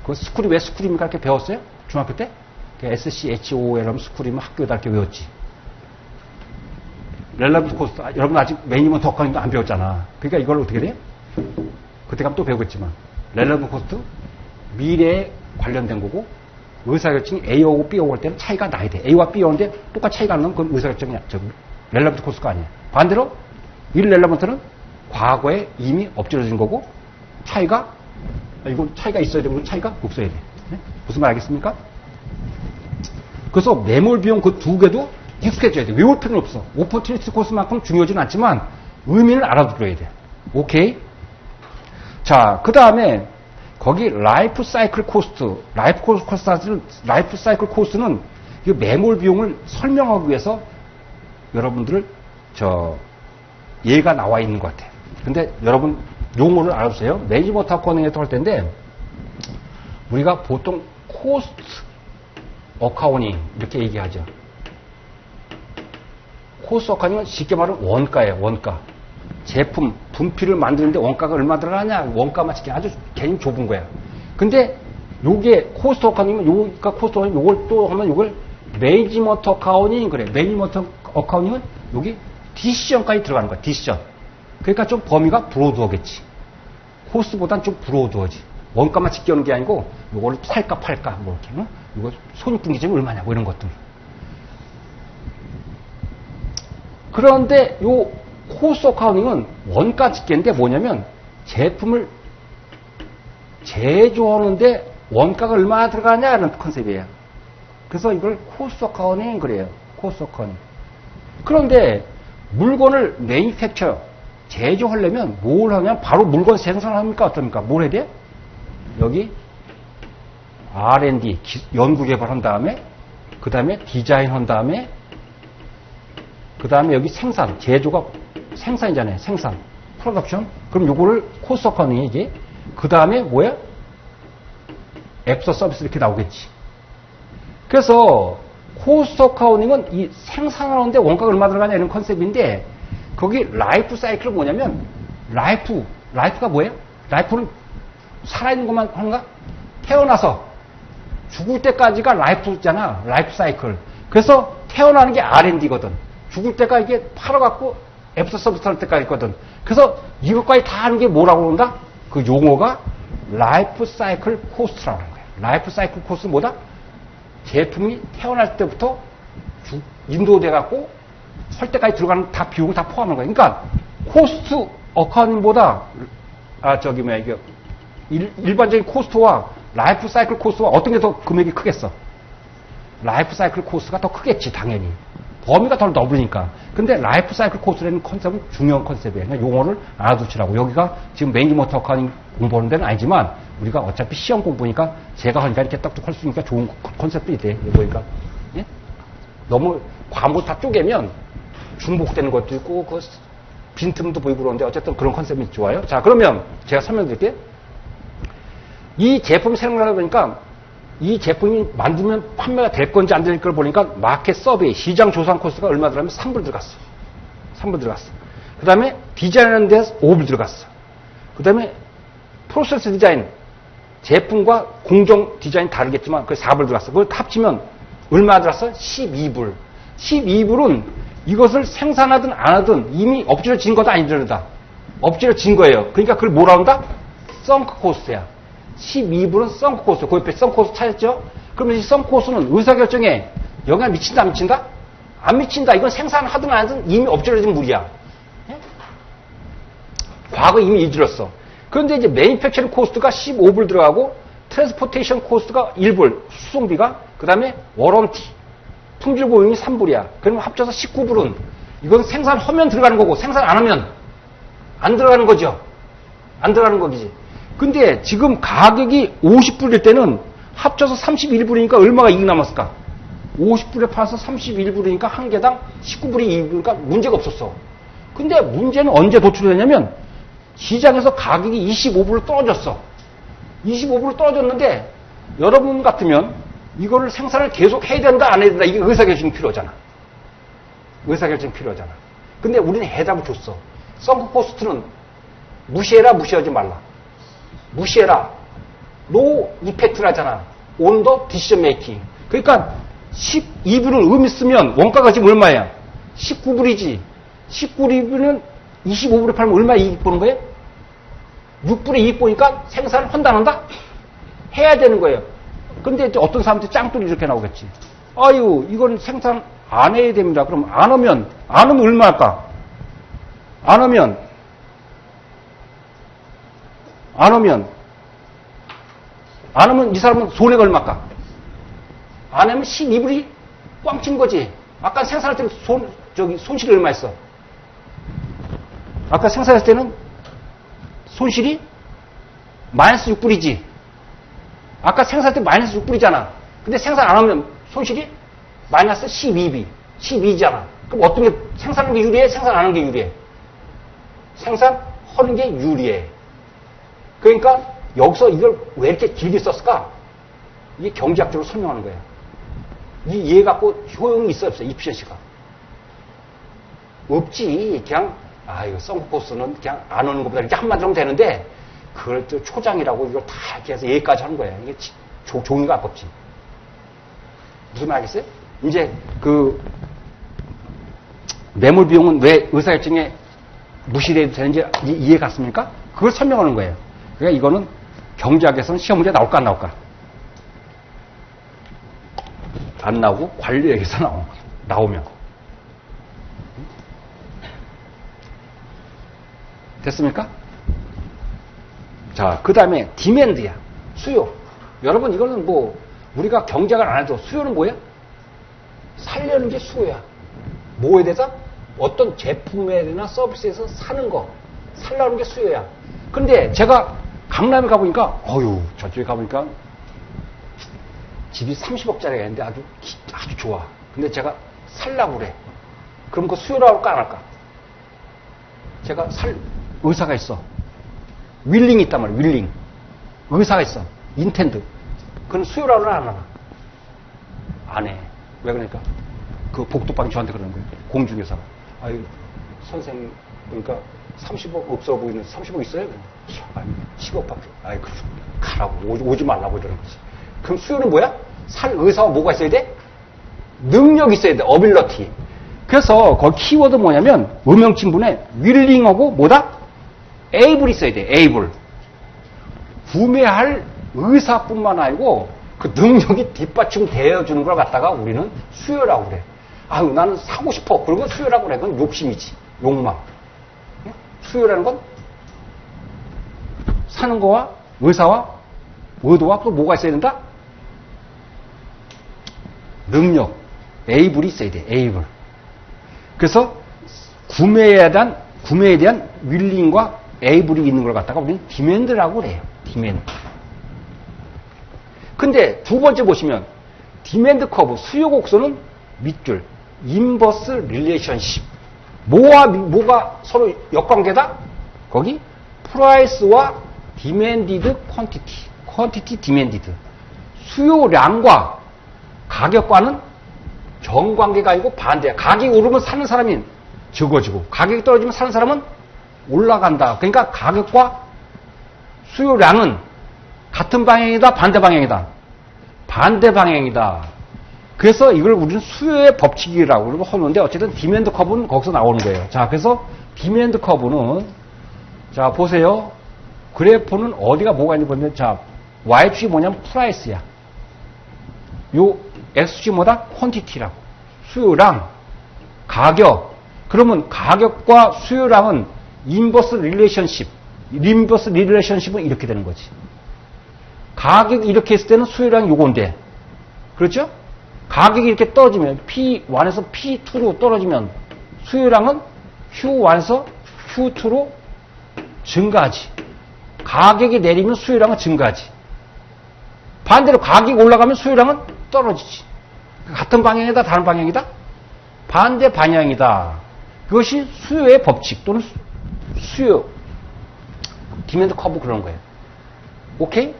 Speaker 1: 그 스쿨이 왜 스쿨입니까? 이렇게 배웠어요? 중학교 때? SCHOL하면 스쿨이면 학교다 이렇게 외웠지. 렐러번트 코스트, 여러분 아직 매니먼트 어카운팅도 안 배웠잖아. 그러니까 이걸 어떻게 돼? 그때 가면 또 배우겠지만 렐러번트 코스트 미래에 관련된 거고 의사결정이 A 오고 B 오고 할 때는 차이가 나야 돼. A와 B 오는데 똑같이 차이가 안 나면 그건 의사결정이 렐러번트 코스트가 아니야. 반대로 이 렐러번트는 과거에 이미 엎질러진 거고 이건 차이가 있어야 되고 차이가 없어야 돼. 네? 무슨 말 알겠습니까? 그래서 매몰 비용 그 두 개도 익숙해져야 돼. 외울 필요는 없어. 오퍼튜니티 코스트만큼 중요하지는 않지만 의미를 알아들어야 돼. 오케이? 자, 그 다음에 거기 라이프 사이클 코스트, 라이프 사이클 코스트는 이 매몰 비용을 설명하기 위해서 여러분들을 얘가 나와 있는 것 같아요. 근데 여러분 용어를 알아주세요. 매니지먼트 어카운팅에서 할 텐데 우리가 보통 코스트 어카운팅 이렇게 얘기하죠. 코스트 어카운팅은 쉽게 말하면 원가예요. 원가. 제품, 분필을 만드는데 원가가 얼마 들어가냐? 원가만 지게 아주 개념 좁은 거야. 근데 요게 코스트 어카운팅이면 요가 코스트 어카운팅 요걸 또 하면 요걸 매니지먼트 어카운팅 그래. 매니지먼트 어카운팅은 여기 디시전까지 들어가는 거야. 디시전. 그러니까 좀 범위가 브로드하겠지. 코스트보단 좀 브로드하지. 원가만 지켜오는 게 아니고 요거를 살까 팔까 뭐 이렇게 뭐 이거 손익분기점이 얼마냐 뭐 이런 것들. 그런데 요 코스트 어카운팅은 원가 집계인데 뭐냐면 제품을 제조하는데 원가가 얼마나 들어가냐는 컨셉이에요. 그래서 이걸 코스트 어카운팅 그래요. 코스트 어카운팅. 그런데 물건을 매니팩처 제조하려면 뭘 하냐면 바로 물건 생산합니까? 어떻습니까? 뭘 해야 돼? 여기 R&D 연구 개발한 다음에 그 다음에 디자인한 다음에 그 다음에 여기 생산 제조가 생산이잖아요. 생산 프로덕션. 그럼 요거를 코스트 어카운팅이 이게 그 다음에 뭐야? 애프터 서비스 이렇게 나오겠지. 그래서 코스트 어카운팅은 이 생산하는데 원가가 얼마 들어가냐 이런 컨셉인데 거기 라이프 사이클은 뭐냐면 라이프가 뭐예요? 라이프는 살아있는 것만 하는가? 태어나서 죽을 때까지가 라이프잖아. 라이프 사이클. 그래서 태어나는 게 R&D거든. 죽을 때까지 이게 팔아갖고 애프터 서비스 할 때까지 있거든. 그래서 이것까지 다 하는 게 뭐라고 그런다? 그 용어가 라이프 사이클 코스트라고 하는 거야. 라이프 사이클 코스트는 뭐다? 제품이 태어날 때부터 인도돼갖고 설 때까지 들어가는 다 비용을 다 포함한 거야. 그러니까 코스트 어카운팅보다 이게 일반적인 코스트와 라이프 사이클 코스트와 어떤 게 더 금액이 크겠어? 라이프 사이클 코스트가 더 크겠지, 당연히. 범위가 더 넓으니까. 근데 라이프 사이클 코스트라는 컨셉은 중요한 컨셉이에요. 그러니까 용어를 알아두시라고. 여기가 지금 매니지먼트 어카운팅 공부하는 데는 아니지만 우리가 어차피 시험 공부니까 제가 하니까 이렇게 딱딱 할 수 있으니까 좋은 컨셉도 돼. 보니까. 예? 너무 과목 다 쪼개면 중복되는 것도 있고 그 빈틈도 보이고 그러는데 어쨌든 그런 컨셉이 좋아요. 자, 그러면 제가 설명드릴게요. 이 제품 생각하다 보니까 이 제품이 만들면 판매가 될 건지 안 될 걸 보니까 마켓 서베이, 시장 조사 코스트가 얼마 들어가면 3불 들어갔어. 3불 들어갔어. 그 다음에 디자인하는 데서 5불 들어갔어. 그 다음에 프로세스 디자인, 제품과 공정 디자인 다르겠지만 그게 4불 들어갔어. 그걸 합치면 얼마 들어갔어? 12불. 12불은 이것을 생산하든 안 하든 이미 엎질러진 것도 아니더라. 엎질러진 거예요. 그러니까 그걸 뭐라 한다? 썬크 코스트야. 12불은 썬크 코스트. 그 옆에 썬크 코스트 찾았죠? 그러면 이 썬크 코스트는 의사결정에 영향 미친다 안 미친다? 안 미친다. 이건 생산하든 안 하든 이미 엎질러진 물이야. 예? 과거 이미 잊을었어. 그런데 이제 매니팩처링 코스트가 15불 들어가고 트랜스포테이션 코스트가 1불, 수송비가, 그 다음에 워런티, 품질 보증이 3불이야. 그러면 합쳐서 19불은 이건 생산하면 들어가는 거고 생산 안 하면 안 들어가는 거죠. 안 들어가는 거기지. 근데 지금 가격이 50불일 때는 합쳐서 31불이니까 얼마가 이익 남았을까? 50불에 팔아서 31불이니까 한 개당 19불이 이익이니까 문제가 없었어. 근데 문제는 언제 도출되냐면 시장에서 가격이 25불로 떨어졌어. 25불로 떨어졌는데 여러분 같으면 이거를 생산을 계속 해야 된다 안 해야 된다 이게 의사결정이 필요하잖아. 의사결정이 필요하잖아. 근데 우리는 해답을 줬어. 썬크 코스트는 무시해라 무시하지 말라. 무시해라. 노 이펙트라잖아. 온 더 디시전 메이킹. 그러니까 12불을 의미 쓰면 원가가 지금 얼마야? 19불이지. 19불이면 25불에 팔면 얼마 이익 보는 거예요? 6불에 이익 보니까 생산을 한다 안 한다? 해야 되는 거예요. 근데 이제 어떤 사람들이 짱돌이 이렇게 나오겠지. 아유, 이건 생산 안 해야 됩니다. 그럼 안 하면 얼마 할까? 안 하면 이 사람은 손해가 얼마일까? 안 하면 12불이 꽝친 거지. 아까 생산할 때는 손실이 얼마 있어? 아까 생산할 때는 손실이 마이너스 6불이지. 아까 생산할 때 마이너스 6불이잖아. 근데 생산 안 하면 손실이 마이너스 12잖아. 그럼 어떤 게 생산하는 게 유리해? 생산 안 하는 게 유리해? 생산하는 게 유리해. 그러니까 여기서 이걸 왜 이렇게 길게 썼을까? 이게 경제학적으로 설명하는 거야. 이 이해 갖고 효용이 있어 없어? 이피션시가 없지. 그냥 이거 썬크코스는 그냥 안 오는 것보다 이렇게 한마디로 하면 되는데 그걸 또 초장이라고 이걸 다 이렇게 해서 얘기까지 하는 거야. 이게 종이가 아깝지. 무슨 말 알겠어요? 이제 그 매몰 비용은 왜 의사결정에 무시돼도 되는지 이해 갔습니까? 그걸 설명하는 거예요. 그러니까 이거는 경제학에서는 시험 문제 나올까 안 나올까? 안 나오고 관리학에서 나오면. 됐습니까? 자, 그 다음에 디맨드야. 수요. 여러분 이거는 뭐 우리가 경쟁을 안 해도 수요는 뭐야? 살려는 게 수요야. 뭐에 대해서? 어떤 제품이나 서비스에서 사는 거. 살려는 게 수요야. 근데 제가 강남에 가보니까, 저쪽에 가보니까 집이 30억짜리가 있는데 아주 좋아. 근데 제가 살라고 그래. 그럼 그 수요라고 할까, 안 할까? 제가 의사가 있어. 윌링이 있단 말이야, 윌링. 의사가 있어. 인텐드. 그건 수요라고 안 하나? 안 해. 왜 그러니까? 그 복도방이 저한테 그러는 거예요. 공중여사가. 아유, 선생님, 그러니까 30억 없어 보이는 30억 있어요? 아니, 10억밖에. 아이, 가라고. 오지 말라고 이러는 거지. 그럼 수요는 뭐야? 의사와 뭐가 있어야 돼? 능력이 있어야 돼. 어빌러티. 그래서 거기 키워드 뭐냐면 음영친분에 윌링하고 뭐다? 에이블이 있어야 돼. 에이블. 구매할 의사뿐만 아니고 그 능력이 뒷받침되어 주는 걸 갖다가 우리는 수요라고 그래. 아유, 나는 사고 싶어. 그런 건 수요라고 그래. 그건 욕심이지. 욕망. 수요라는 건 사는 거와 의사와 의도와 또 뭐가 있어야 된다? 능력. 에이블이 있어야 돼. 에이블. 그래서 구매에 대한 윌링과 에이블이 있는 걸 갖다가 우리는 디맨드라고 그래요. 디맨드. 근데 두 번째 보시면 디맨드 커브 수요 곡선은 밑줄 인버스 릴레이션십. 뭐가 서로 역관계다? 거기 프라이스와 디맨디드 퀀티티 디맨디드. 수요량과 가격과는 정관계가 아니고 반대야. 가격이 오르면 사는 사람이 적어지고 가격이 떨어지면 사는 사람은 올라간다. 그러니까 가격과 수요량은 같은 방향이다, 반대 방향이다. 반대 방향이다. 그래서 이걸 우리는 수요의 법칙이라고 하는데 어쨌든 디맨드 커브는 거기서 나오는 거예요. 자, 그래서 디맨드 커브는 자, 보세요. 그래프는 어디가 뭐가 있는지 보면 자, Y축이 뭐냐면 프라이스야. 요 X축이 뭐다? 퀀티티라고. 수요랑 가격. 그러면 가격과 수요랑은 인버스 릴레이션십. 인버스 릴레이션십은 이렇게 되는 거지. 가격이 이렇게 했을 때는 수요량이 요건데. 그렇죠? 가격이 이렇게 떨어지면 P1에서 P2로 떨어지면 수요량은 Q1에서 Q2로 증가하지. 가격이 내리면 수요량은 증가하지. 반대로 가격이 올라가면 수요량은 떨어지지. 같은 방향이다, 다른 방향이다? 반대 방향이다. 그것이 수요의 법칙 또는 수요. 디맨드 커브 그런 거예요. 오케이?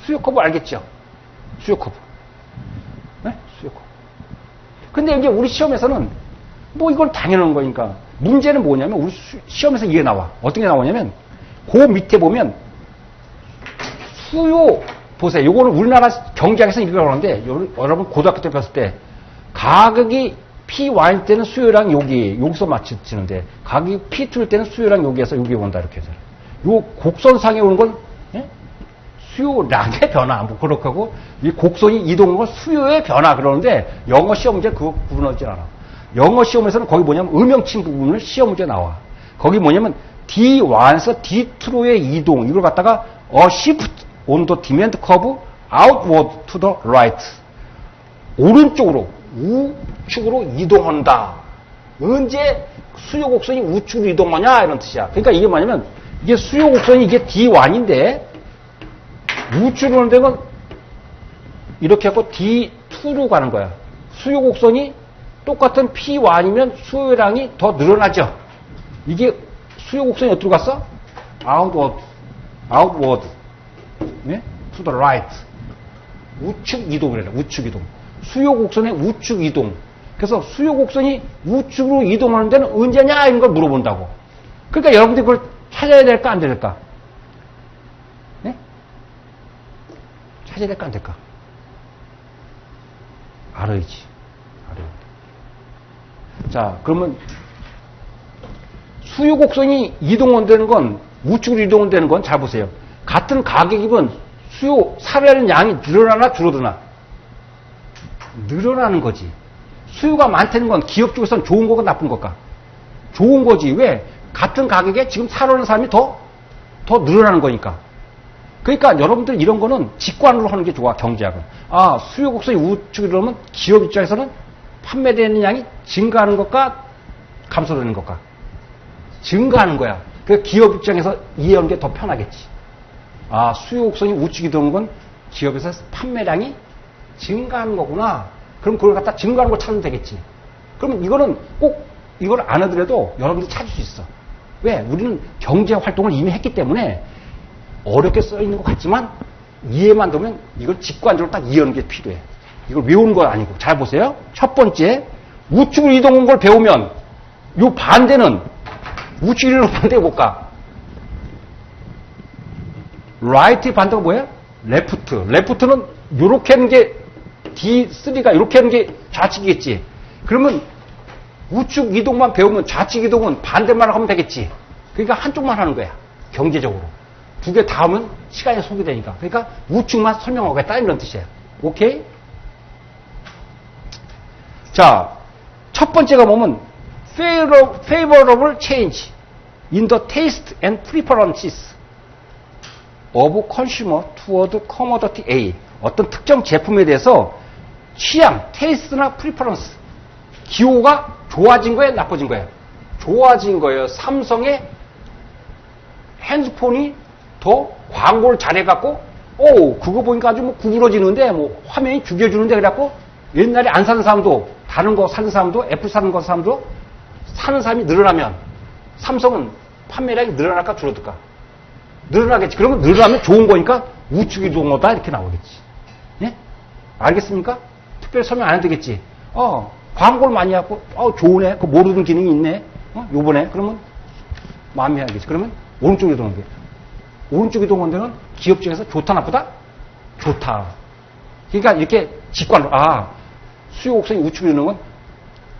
Speaker 1: 수요 커브 알겠죠? 수요 커브. 네? 수요 커브. 근데 이제 우리 시험에서는 뭐 이건 당연한 거니까 문제는 뭐냐면 우리 시험에서 이게 나와. 어떻게 나오냐면 그 밑에 보면 수요 보세요. 요거는 우리나라 경제학에서 이걸 하는데 여러분 고등학교 때 배웠을 때 가격이 P1일 때는 수요랑 여기서 맞춰지는데 가격이 P2일 때는 수요랑 여기에서 여기 온다 이렇게 해서 요 곡선상에 오는 건 예? 수요량의 변화 뭐 그렇게 하고 이 곡선이 이동하는 건 수요의 변화 그러는데 영어 시험 문제 그거 구분하지 않아. 영어 시험에서는 거기 뭐냐면 음영침 부분을 시험 문제 나와. 거기 뭐냐면 D1에서 D2로의 이동 이걸 갖다가 shift on the demand curve outward to the right. 오른쪽으로 우측으로 이동한다. 언제 수요 곡선이 우측으로 이동하냐 이런 뜻이야. 그러니까 이게 뭐냐면 이게 수요 곡선이 이게 D1인데 우측으로 오는 데는 이렇게 하고 D2로 가는 거야. 수요 곡선이 똑같은 P1이면 수요량이 더 늘어나죠. 이게 수요 곡선이 어디로 갔어? outward. 네? to the right. 우측 이동이래. 우측 이동. 수요 곡선의 우측 이동. 그래서 수요 곡선이 우측으로 이동하는 데는 언제냐 이런 걸 물어본다고. 그러니까 여러분들이 그걸 찾아야 될까 안 될까? 네? 찾아야 될까 안 될까? 알아야지. 자, 그러면 수요 곡선이 이동한다는 건 우측으로 이동한다는 건 잘 보세요. 같은 가격이면 수요 사려는 양이 늘어나나 줄어드나? 늘어나는 거지. 수요가 많다는 건 기업 쪽에서는 좋은 거가 나쁜 걸까? 좋은 거지. 왜? 같은 가격에 지금 사려는 사람이 더 늘어나는 거니까. 그러니까 여러분들 이런 거는 직관으로 하는 게 좋아, 경제학은. 아, 수요 곡선이 우측으로 그러면 기업 입장에서는 판매되는 양이 증가하는 것과 감소되는 것과 증가하는 거야. 그 기업 입장에서 이해하는 게 더 편하겠지. 아, 수요 곡선이 우측이 도는 건 기업에서 판매량이 증가하는 거구나. 그럼 그걸 갖다 증가하는 걸 찾으면 되겠지. 그러면 이거는 꼭 이걸 안 하더라도 여러분들이 찾을 수 있어. 왜? 우리는 경제 활동을 이미 했기 때문에 어렵게 써 있는 것 같지만 이해만 되면 이걸 직관적으로 딱 이해하는 게 필요해. 이걸 외우는 건 아니고. 잘 보세요. 첫 번째, 우측으로 이동한 걸 배우면 요 반대는 우측으로 반대가 뭘까? 라이트 반대가 뭐예요? 레프트. 레프트는 요렇게 하는 게 D3가 이렇게 하는 게 좌측이겠지. 그러면 우측 이동만 배우면 좌측 이동은 반대만 하면 되겠지. 그러니까 한쪽만 하는 거야. 경제적으로. 두 개 다 하면 시간이 소비되니까. 그러니까 우측만 설명하겠다 이런 뜻이에요. 오케이? 자, 첫 번째가 뭐면 favorable change in the taste and preferences of consumer toward commodity A. 어떤 특정 제품에 대해서 취향, 테이스트나 프리퍼런스, 기호가 좋아진 거예요, 나빠진 거예요? 좋아진 거예요. 삼성의 핸드폰이 더 광고를 잘해갖고, 오, 그거 보니까 아주 뭐 구부러지는데, 뭐 화면이 죽여주는데, 그래갖고 옛날에 안 사는 사람도, 다른 거 사는 사람도, 애플 사는 거 사람도 사는 사람이 늘어나면 삼성은 판매량이 늘어날까 줄어들까? 늘어나겠지. 그러면 늘어나면 좋은 거니까 우측 이동하다 이렇게 나오겠지. 예? 알겠습니까? 특별히 설명 안 해도 되겠지. 광고를 많이 하고, 좋으네. 그 모르는 기능이 있네. 요번에. 그러면 마음이 하겠지. 그러면 오른쪽 이동한 게. 오른쪽 이동한 데는 기업 중에서 좋다, 나쁘다? 좋다. 그러니까 이렇게 직관으로, 수요 곡선이 우측으로 이동한 건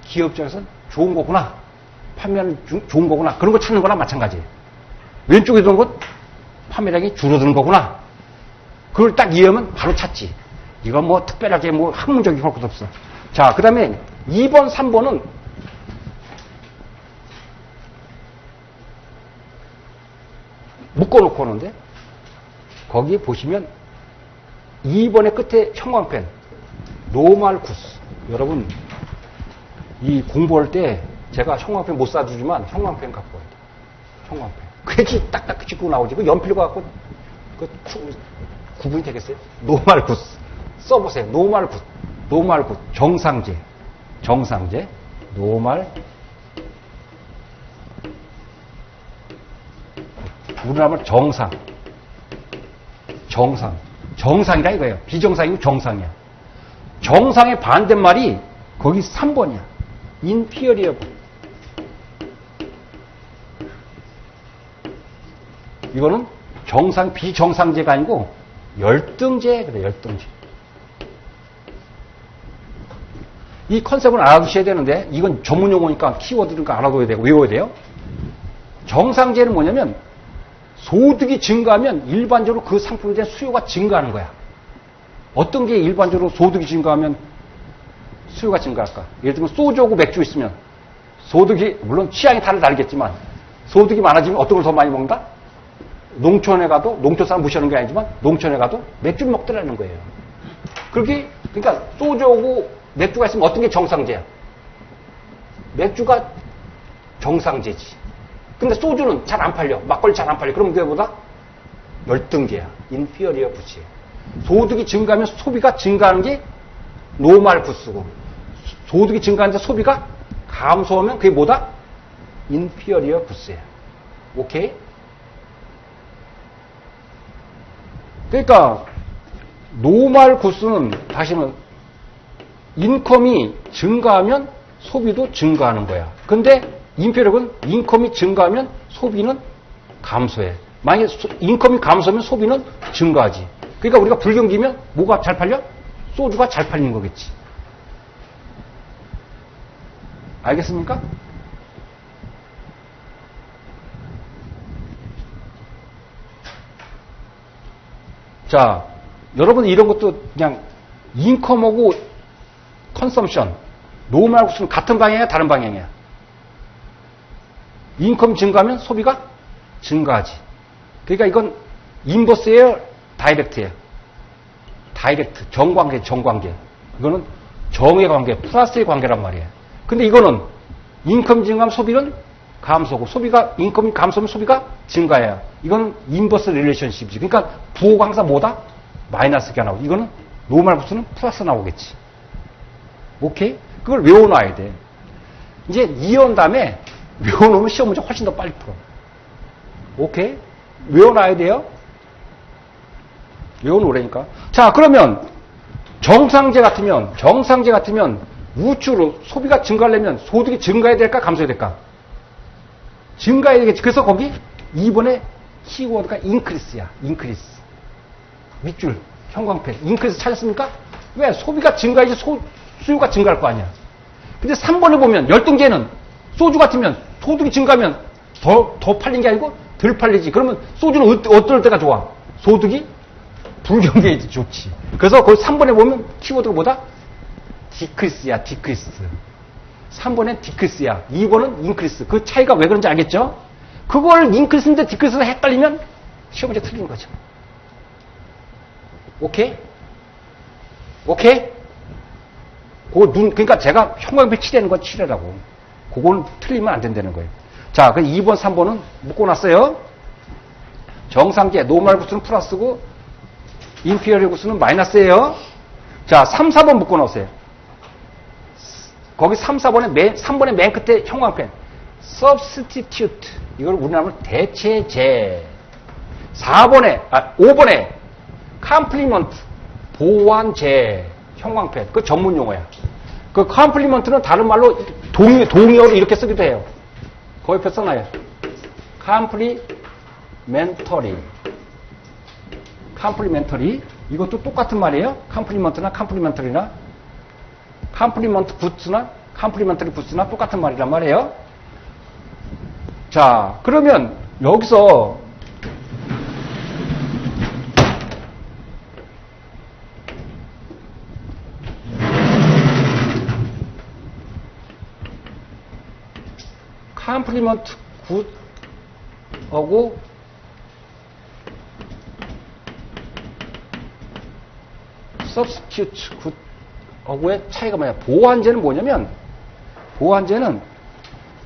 Speaker 1: 기업 입장에서는 좋은 거구나. 판매하는 좋은 거구나. 그런 거 찾는 거랑 마찬가지예요. 왼쪽에 이동한 건 판매량이 줄어드는 거구나. 그걸 딱 이해하면 바로 찾지. 이건 뭐 특별하게 뭐 학문적인 할 것도 없어. 자, 그 다음에 2번, 3번은 묶어놓고 하는데 거기 보시면 2번의 끝에 형광펜 노말쿠스. 여러분 이 공부할 때 제가 형광펜 못 사주지만 형광펜 갖고 와야 돼. 형광펜. 그래야지 딱딱 찍고 나오지. 그 연필 갖고 구분이 되겠어요? 노말쿠스. 써보세요. 노말쿠스. 노말쿠스. 정상제. 정상제. 노말. 우리나라 정상. 정상. 정상이라 이거예요. 비정상이고 정상이야. 정상의 반대말이 거기 3번이야. inferior. 이거는 정상, 비정상제가 아니고 열등제, 그래, 열등제. 이 컨셉은 알아두셔야 되는데, 이건 전문 용어니까 키워드니까 알아둬야 되고, 외워야 돼요. 정상제는 뭐냐면, 소득이 증가하면 일반적으로 그 상품에 대한 수요가 증가하는 거야. 어떤 게 일반적으로 소득이 증가하면 수요가 증가할까? 예를 들면 소주하고 맥주 있으면 소득이, 물론 취향이 다르겠지만, 소득이 많아지면 어떤 걸 더 많이 먹는다? 농촌에 가도, 농촌 사람 무시하는 게 아니지만, 농촌에 가도 맥주를 먹더라는 거예요. 그러니까 소주하고 맥주가 있으면 어떤 게 정상제야? 맥주가 정상제지. 근데 소주는 잘 안 팔려. 막걸리 잘 안 팔려. 그럼 그게보다 열등제야. 인피어리어 부지야. 소득이 증가하면 소비가 증가하는 게 노말 부스고, 소득이 증가하는데 소비가 감소하면 그게 뭐다? 인피어리어 부스야. 오케이? 그러니까 노말 구스는 다시는 인컴이 증가하면 소비도 증가하는 거야. 근데 인피어리어는 인컴이 증가하면 소비는 감소해. 만약에 인컴이 감소하면 소비는 증가하지. 그러니까 우리가 불경기면 뭐가 잘 팔려? 소주가 잘 팔리는 거겠지. 알겠습니까? 자, 여러분 이런 것도 그냥 인컴하고 컨섬션, 노멀하고 수는 같은 방향이야, 다른 방향이야? 인컴 증가하면 소비가 증가하지. 그러니까 이건 인버스예요, 다이렉트예요. 다이렉트. 정관계. 이거는 정의 관계, 플러스의 관계란 말이에요. 근데 이거는 인컴 증가하면 소비는 감소고 인컴이 감소하면 소비가 증가해요. 이건 인버스 릴레이션십이지. 그러니까 부호가 항상 뭐다? 마이너스가 나오고 이거는 노멀 부수는 플러스 나오겠지. 오케이? 그걸 외워놔야 돼. 이제 이해한 다음에 외워놓으면 시험 문제 훨씬 더 빨리 풀어. 오케이? 외워놔야 돼요. 외워놓으라니까. 자, 그러면 정상제 같으면 우측으로 소비가 증가하려면 소득이 증가해야 될까? 감소해야 될까? 증가해야 되겠지. 그래서 거기 2번에 키워드가 인크리스야. 인크리스. 밑줄, 형광펜. 인크리스 찾았습니까? 왜? 소비가 증가해야지 수요가 증가할 거 아니야. 근데 3번에 보면 열등제는 소주 같으면 소득이 증가하면 더 팔린 게 아니고 덜 팔리지. 그러면 소주는 어떨 때가 좋아? 소득이 불경제이지 좋지. 그래서 거기 3번에 보면 키워드가 뭐다? 디크리스야, 디크리스. 3번엔 디크리스야. 2번은 인크리스. 그 차이가 왜 그런지 알겠죠? 그걸 인크리스인데 디크리스가 헷갈리면 시험 문제 틀리는 거죠. 오케이? 오케이? 그러니까 제가 형광펜 칠하는 건 칠해라고. 그건 틀리면 안 된다는 거예요. 자, 그 2번, 3번은 묶어놨어요. 정상계, 노멀 구수는 플러스고, 인피리얼 구수는 마이너스예요. 자, 3, 4번 묶어놓으세요. 거기 3, 3번의 맨 끝에 형광펜. substitute. 이걸 우리나라로 대체제. 5번에 complement. 보완제. 형광펜. 그 전문 용어야. 그 complement는 다른 말로 동의어로 이렇게 쓰기도 해요. 거기 옆에 써놔요. complementary. 이것도 똑같은 말이에요. complement나 complementary나. complement goods나 complementary goods나 똑같은 말이란 말이에요. 자, 그러면 여기서 컴플리먼트 굿하고 서브스티튜트 굿하고의 차이가 뭐냐? 보완제는 뭐냐면 보완제는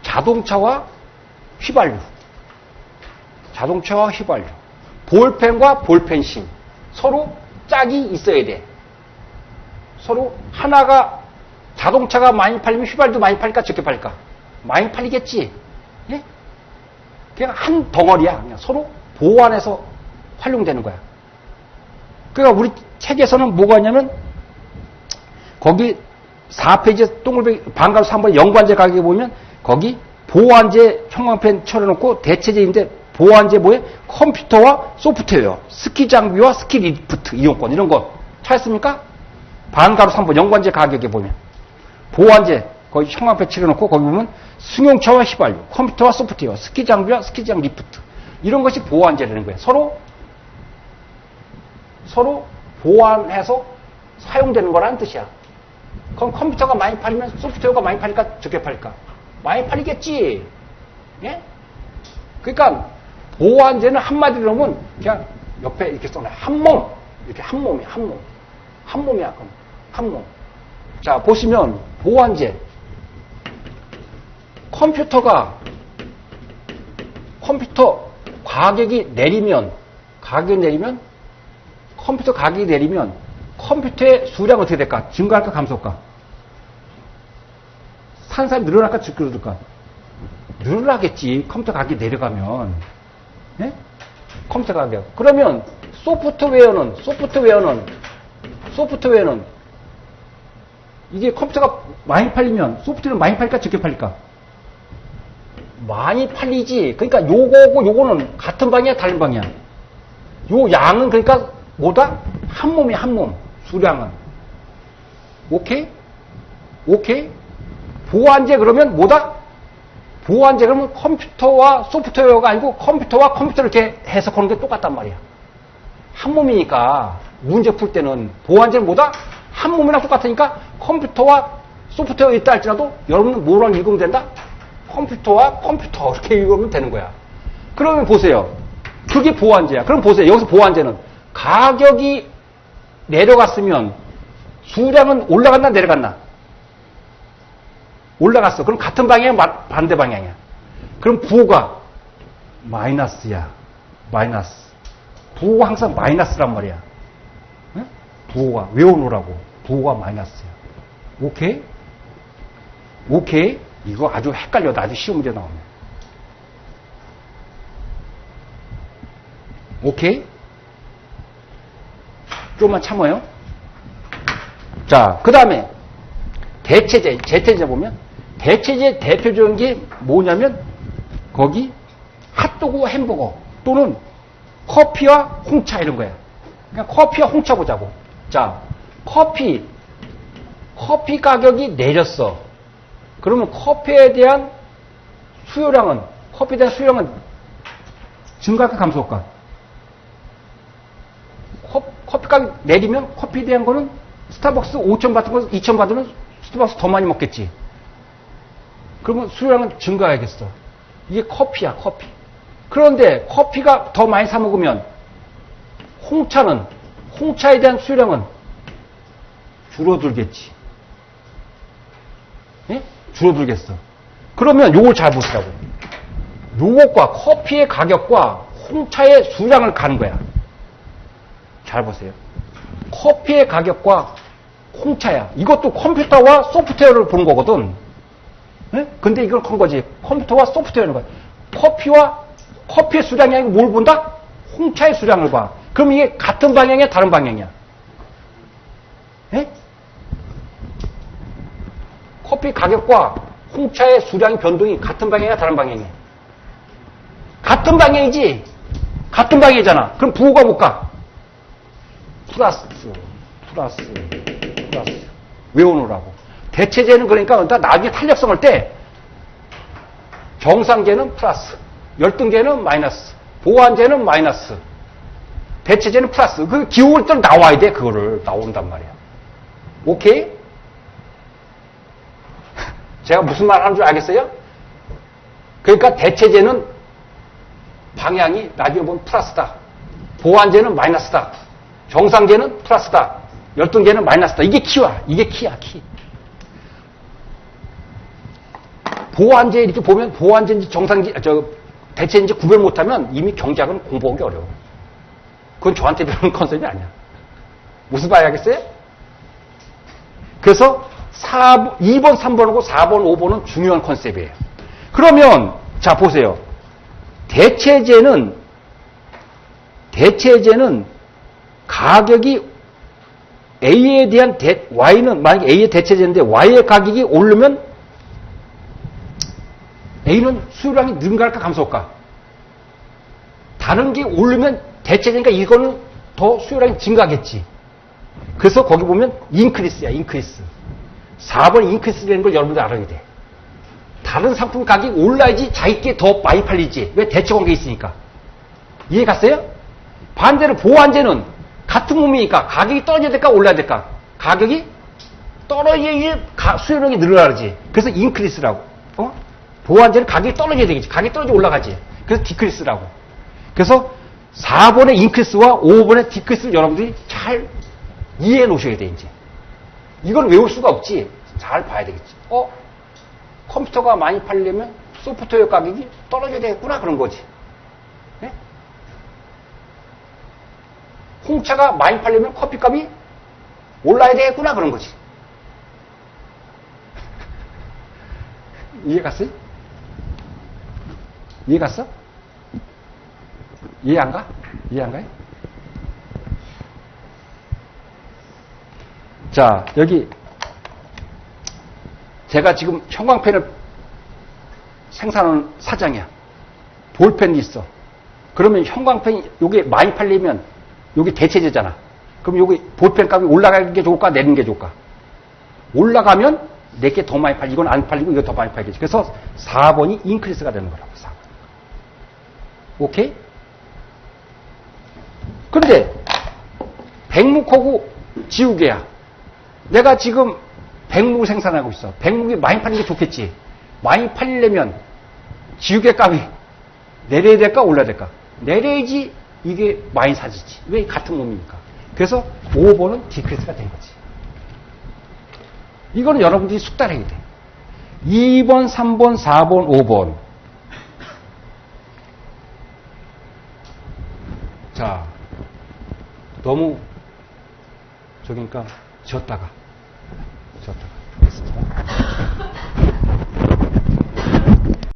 Speaker 1: 자동차와 휘발유. 볼펜과 볼펜芯. 서로 짝이 있어야 돼. 서로 하나가 자동차가 많이 팔리면 휘발유도 많이 팔릴까 적게 팔릴까? 많이 팔리겠지. 예? 그냥 한 덩어리야. 그냥 서로 보완해서 활용되는 거야. 그러니까 우리 책에서는 뭐가 있냐면 거기 4페이지 동글뱅이 반가로 3번에 연관제 가격에 보면 거기 보완제 형광펜 쳐놓고 대체제인데 보완제 뭐에 컴퓨터와 소프트웨어, 스키 장비와 스키 리프트 이용권 이런 거 찾았습니까? 반가로 3번 연관제 가격에 보면 보완제 거기 형광펜 칠해놓고 거기 보면 승용차와 휘발유, 컴퓨터와 소프트웨어, 스키 장비와 스키장 리프트 이런 것이 보완제라는 거예요. 서로 보완해서 사용되는 거라는 뜻이야. 그럼 컴퓨터가 많이 팔리면 소프트웨어가 많이 팔릴까 적게 팔릴까? 많이 팔리겠지. 예? 그러니까 보완제는 한마디로 놓으면 그냥 옆에 이렇게 써놔요. 한몸 이렇게 한몸이야. 한몸이야. 그럼 한몸. 자 보시면 보완제 컴퓨터 가격이 내리면 컴퓨터 가격이 내리면 컴퓨터의 수량은 어떻게 될까? 증가할까 감소할까? 사는 사람이 늘어날까 줄어들까? 늘어나겠지. 컴퓨터 가격이 내려가면. 네? 컴퓨터 가격. 그러면 소프트웨어는 이게 컴퓨터가 많이 팔리면 소프트웨어는 많이 팔릴까 적게 팔릴까? 많이 팔리지. 그러니까 요거고 요거는 같은 방이야 다른 방이야. 요 양은 그러니까 뭐다? 한 몸이야 한 몸. 수량은. 오케이? 보완제 그러면 뭐다? 보완제 그러면 컴퓨터와 소프트웨어가 아니고 컴퓨터와 컴퓨터를 이렇게 해석하는 게 똑같단 말이야. 한 몸이니까 문제 풀 때는 보완제는 뭐다? 한 몸이랑 똑같으니까 컴퓨터와 소프트웨어 있다 할지라도 여러분은 뭐랑 읽으면 된다? 컴퓨터와 컴퓨터 이렇게 읽으면 되는 거야. 그러면 보세요. 그게 보완제야. 그럼 보세요. 여기서 보완제는 가격이 내려갔으면 수량은 올라갔나 내려갔나? 올라갔어. 그럼 같은 방향이 반대 방향이야. 그럼 부호가 마이너스야. 마이너스. 부호가 항상 마이너스란 말이야. 네? 부호가 외워놓으라고. 부호가 마이너스야. 오케이? 오케이? 이거 아주 헷갈려. 아주 쉬운 문제 나오네. 오케이? 좀만 참아요. 자, 그 다음에 대체제, 제체제 보면 대체제 대표적인 게 뭐냐면 거기 핫도그 햄버거 또는 커피와 홍차 이런 거야. 그냥 커피와 홍차 보자고. 자, 커피 가격이 내렸어. 그러면 커피에 대한 수요량은 증가할까 감소할까? 커피 가격 내리면 커피에 대한 거는 스타벅스 5천 받은 거 2천 받으면 스타벅스 더 많이 먹겠지. 그러면 수요량은 증가해야겠어. 이게 커피야, 커피. 그런데 커피가 더 많이 사 먹으면 홍차에 대한 수요량은 줄어들겠지. 예? 줄어들겠어. 그러면 요걸 잘 보시라고. 요것과 커피의 가격과 홍차의 수량을 가는 거야. 잘 보세요. 커피의 가격과 홍차야. 이것도 컴퓨터와 소프트웨어를 보는 거거든. 네? 근데 이걸 건 거지. 컴퓨터와 소프트웨어는 거야. 커피의 수량이 아니고 뭘 본다? 홍차의 수량을 봐. 그럼 이게 같은 방향이야, 다른 방향이야? 네? 커피 가격과 홍차의 수량의 변동이 같은 방향이야, 다른 방향이야? 같은 방향이지. 같은 방향이잖아. 그럼 부호가 뭘까? 플러스. 외워놓으라고. 대체제는 그러니까 나중에 탄력성을 때 정상제는 플러스, 열등제는 마이너스, 보완제는 마이너스, 대체제는 플러스. 그 기호를 또 나와야 돼. 그거를 나온단 말이야. 오케이? 제가 무슨 말 하는 줄 알겠어요? 그러니까 대체제는 방향이 나중에 보면 플러스다. 보완제는 마이너스다. 정상제는 플러스다. 열등제는 마이너스다. 이게 키야. 이게 키야, 키. 보완제 이렇게 보면 보완제인지 정상제, 대체인지 구별 못하면 이미 경제학은 공부하기 어려워. 그건 저한테 배우는 컨셉이 아니야. 무슨 말 하겠어요? 그래서 2번, 3번하고 4번, 5번은 중요한 컨셉이에요. 그러면 자 보세요. 대체제는 가격이 A에 대한 Y는 만약에 A의 대체제인데 Y의 가격이 오르면 A는 수요량이 늘어날까 감소할까? 다른 게 오르면 대체제니까 이거는 더 수요량이 증가하겠지. 그래서 거기 보면 인크리스야, 인크리스. 4번 인크리스라는 걸 여러분들 알아야 돼. 다른 상품 가격이 올라야지 자기께 더 많이 팔리지. 왜? 대체 관계에 있으니까. 이해 갔어요? 반대로 보완제는 같은 몸이니까 가격이 떨어져야 될까 올라야 될까? 가격이 떨어져야 수요량이 늘어나지. 그래서 인크리스라고. 보완제는 가격이 떨어져야 되겠지. 가격이 떨어져 올라가지. 그래서 디크리스라고. 그래서 4번의 인크리스와 5번의 디크리스를 여러분들이 잘 이해해 놓으셔야 돼, 이제. 이건 외울 수가 없지. 잘 봐야 되겠지. 컴퓨터가 많이 팔려면 소프트웨어 가격이 떨어져야 되겠구나, 그런 거지. 네? 홍차가 많이 팔려면 커피값이 올라야 되겠구나, 그런 거지. 이해 갔어요? 이해 갔어? 이해 안 가? 이해 안 가요? 자, 여기 제가 지금 형광펜을 생산하는 사장이야. 볼펜이 있어. 그러면 형광펜이 요게 많이 팔리면 요게 대체제잖아. 그럼 요게 볼펜 값이 올라가는 게 좋을까 내리는 게 좋을까? 올라가면 내게 더 많이 팔리고 이건 안 팔리고 이거 더 많이 팔리겠지. 그래서 4번이 인크리스가 되는 거라고. 4번. 오케이? 근데 백묵하고 지우개야. 내가 지금 백묵을 생산하고 있어. 백묵이 많이 팔리는 게 좋겠지. 많이 팔리려면 지우개 값이 내려야 될까 올라야 될까? 내려야지 이게 마이너스지. 왜? 같은 놈이니까. 그래서 5번은 디크리스가 된 거지. 이거는 여러분들이 숙달해야 돼. 2번, 3번, 4번, 5번. 자, 너무 저기니까 지었다가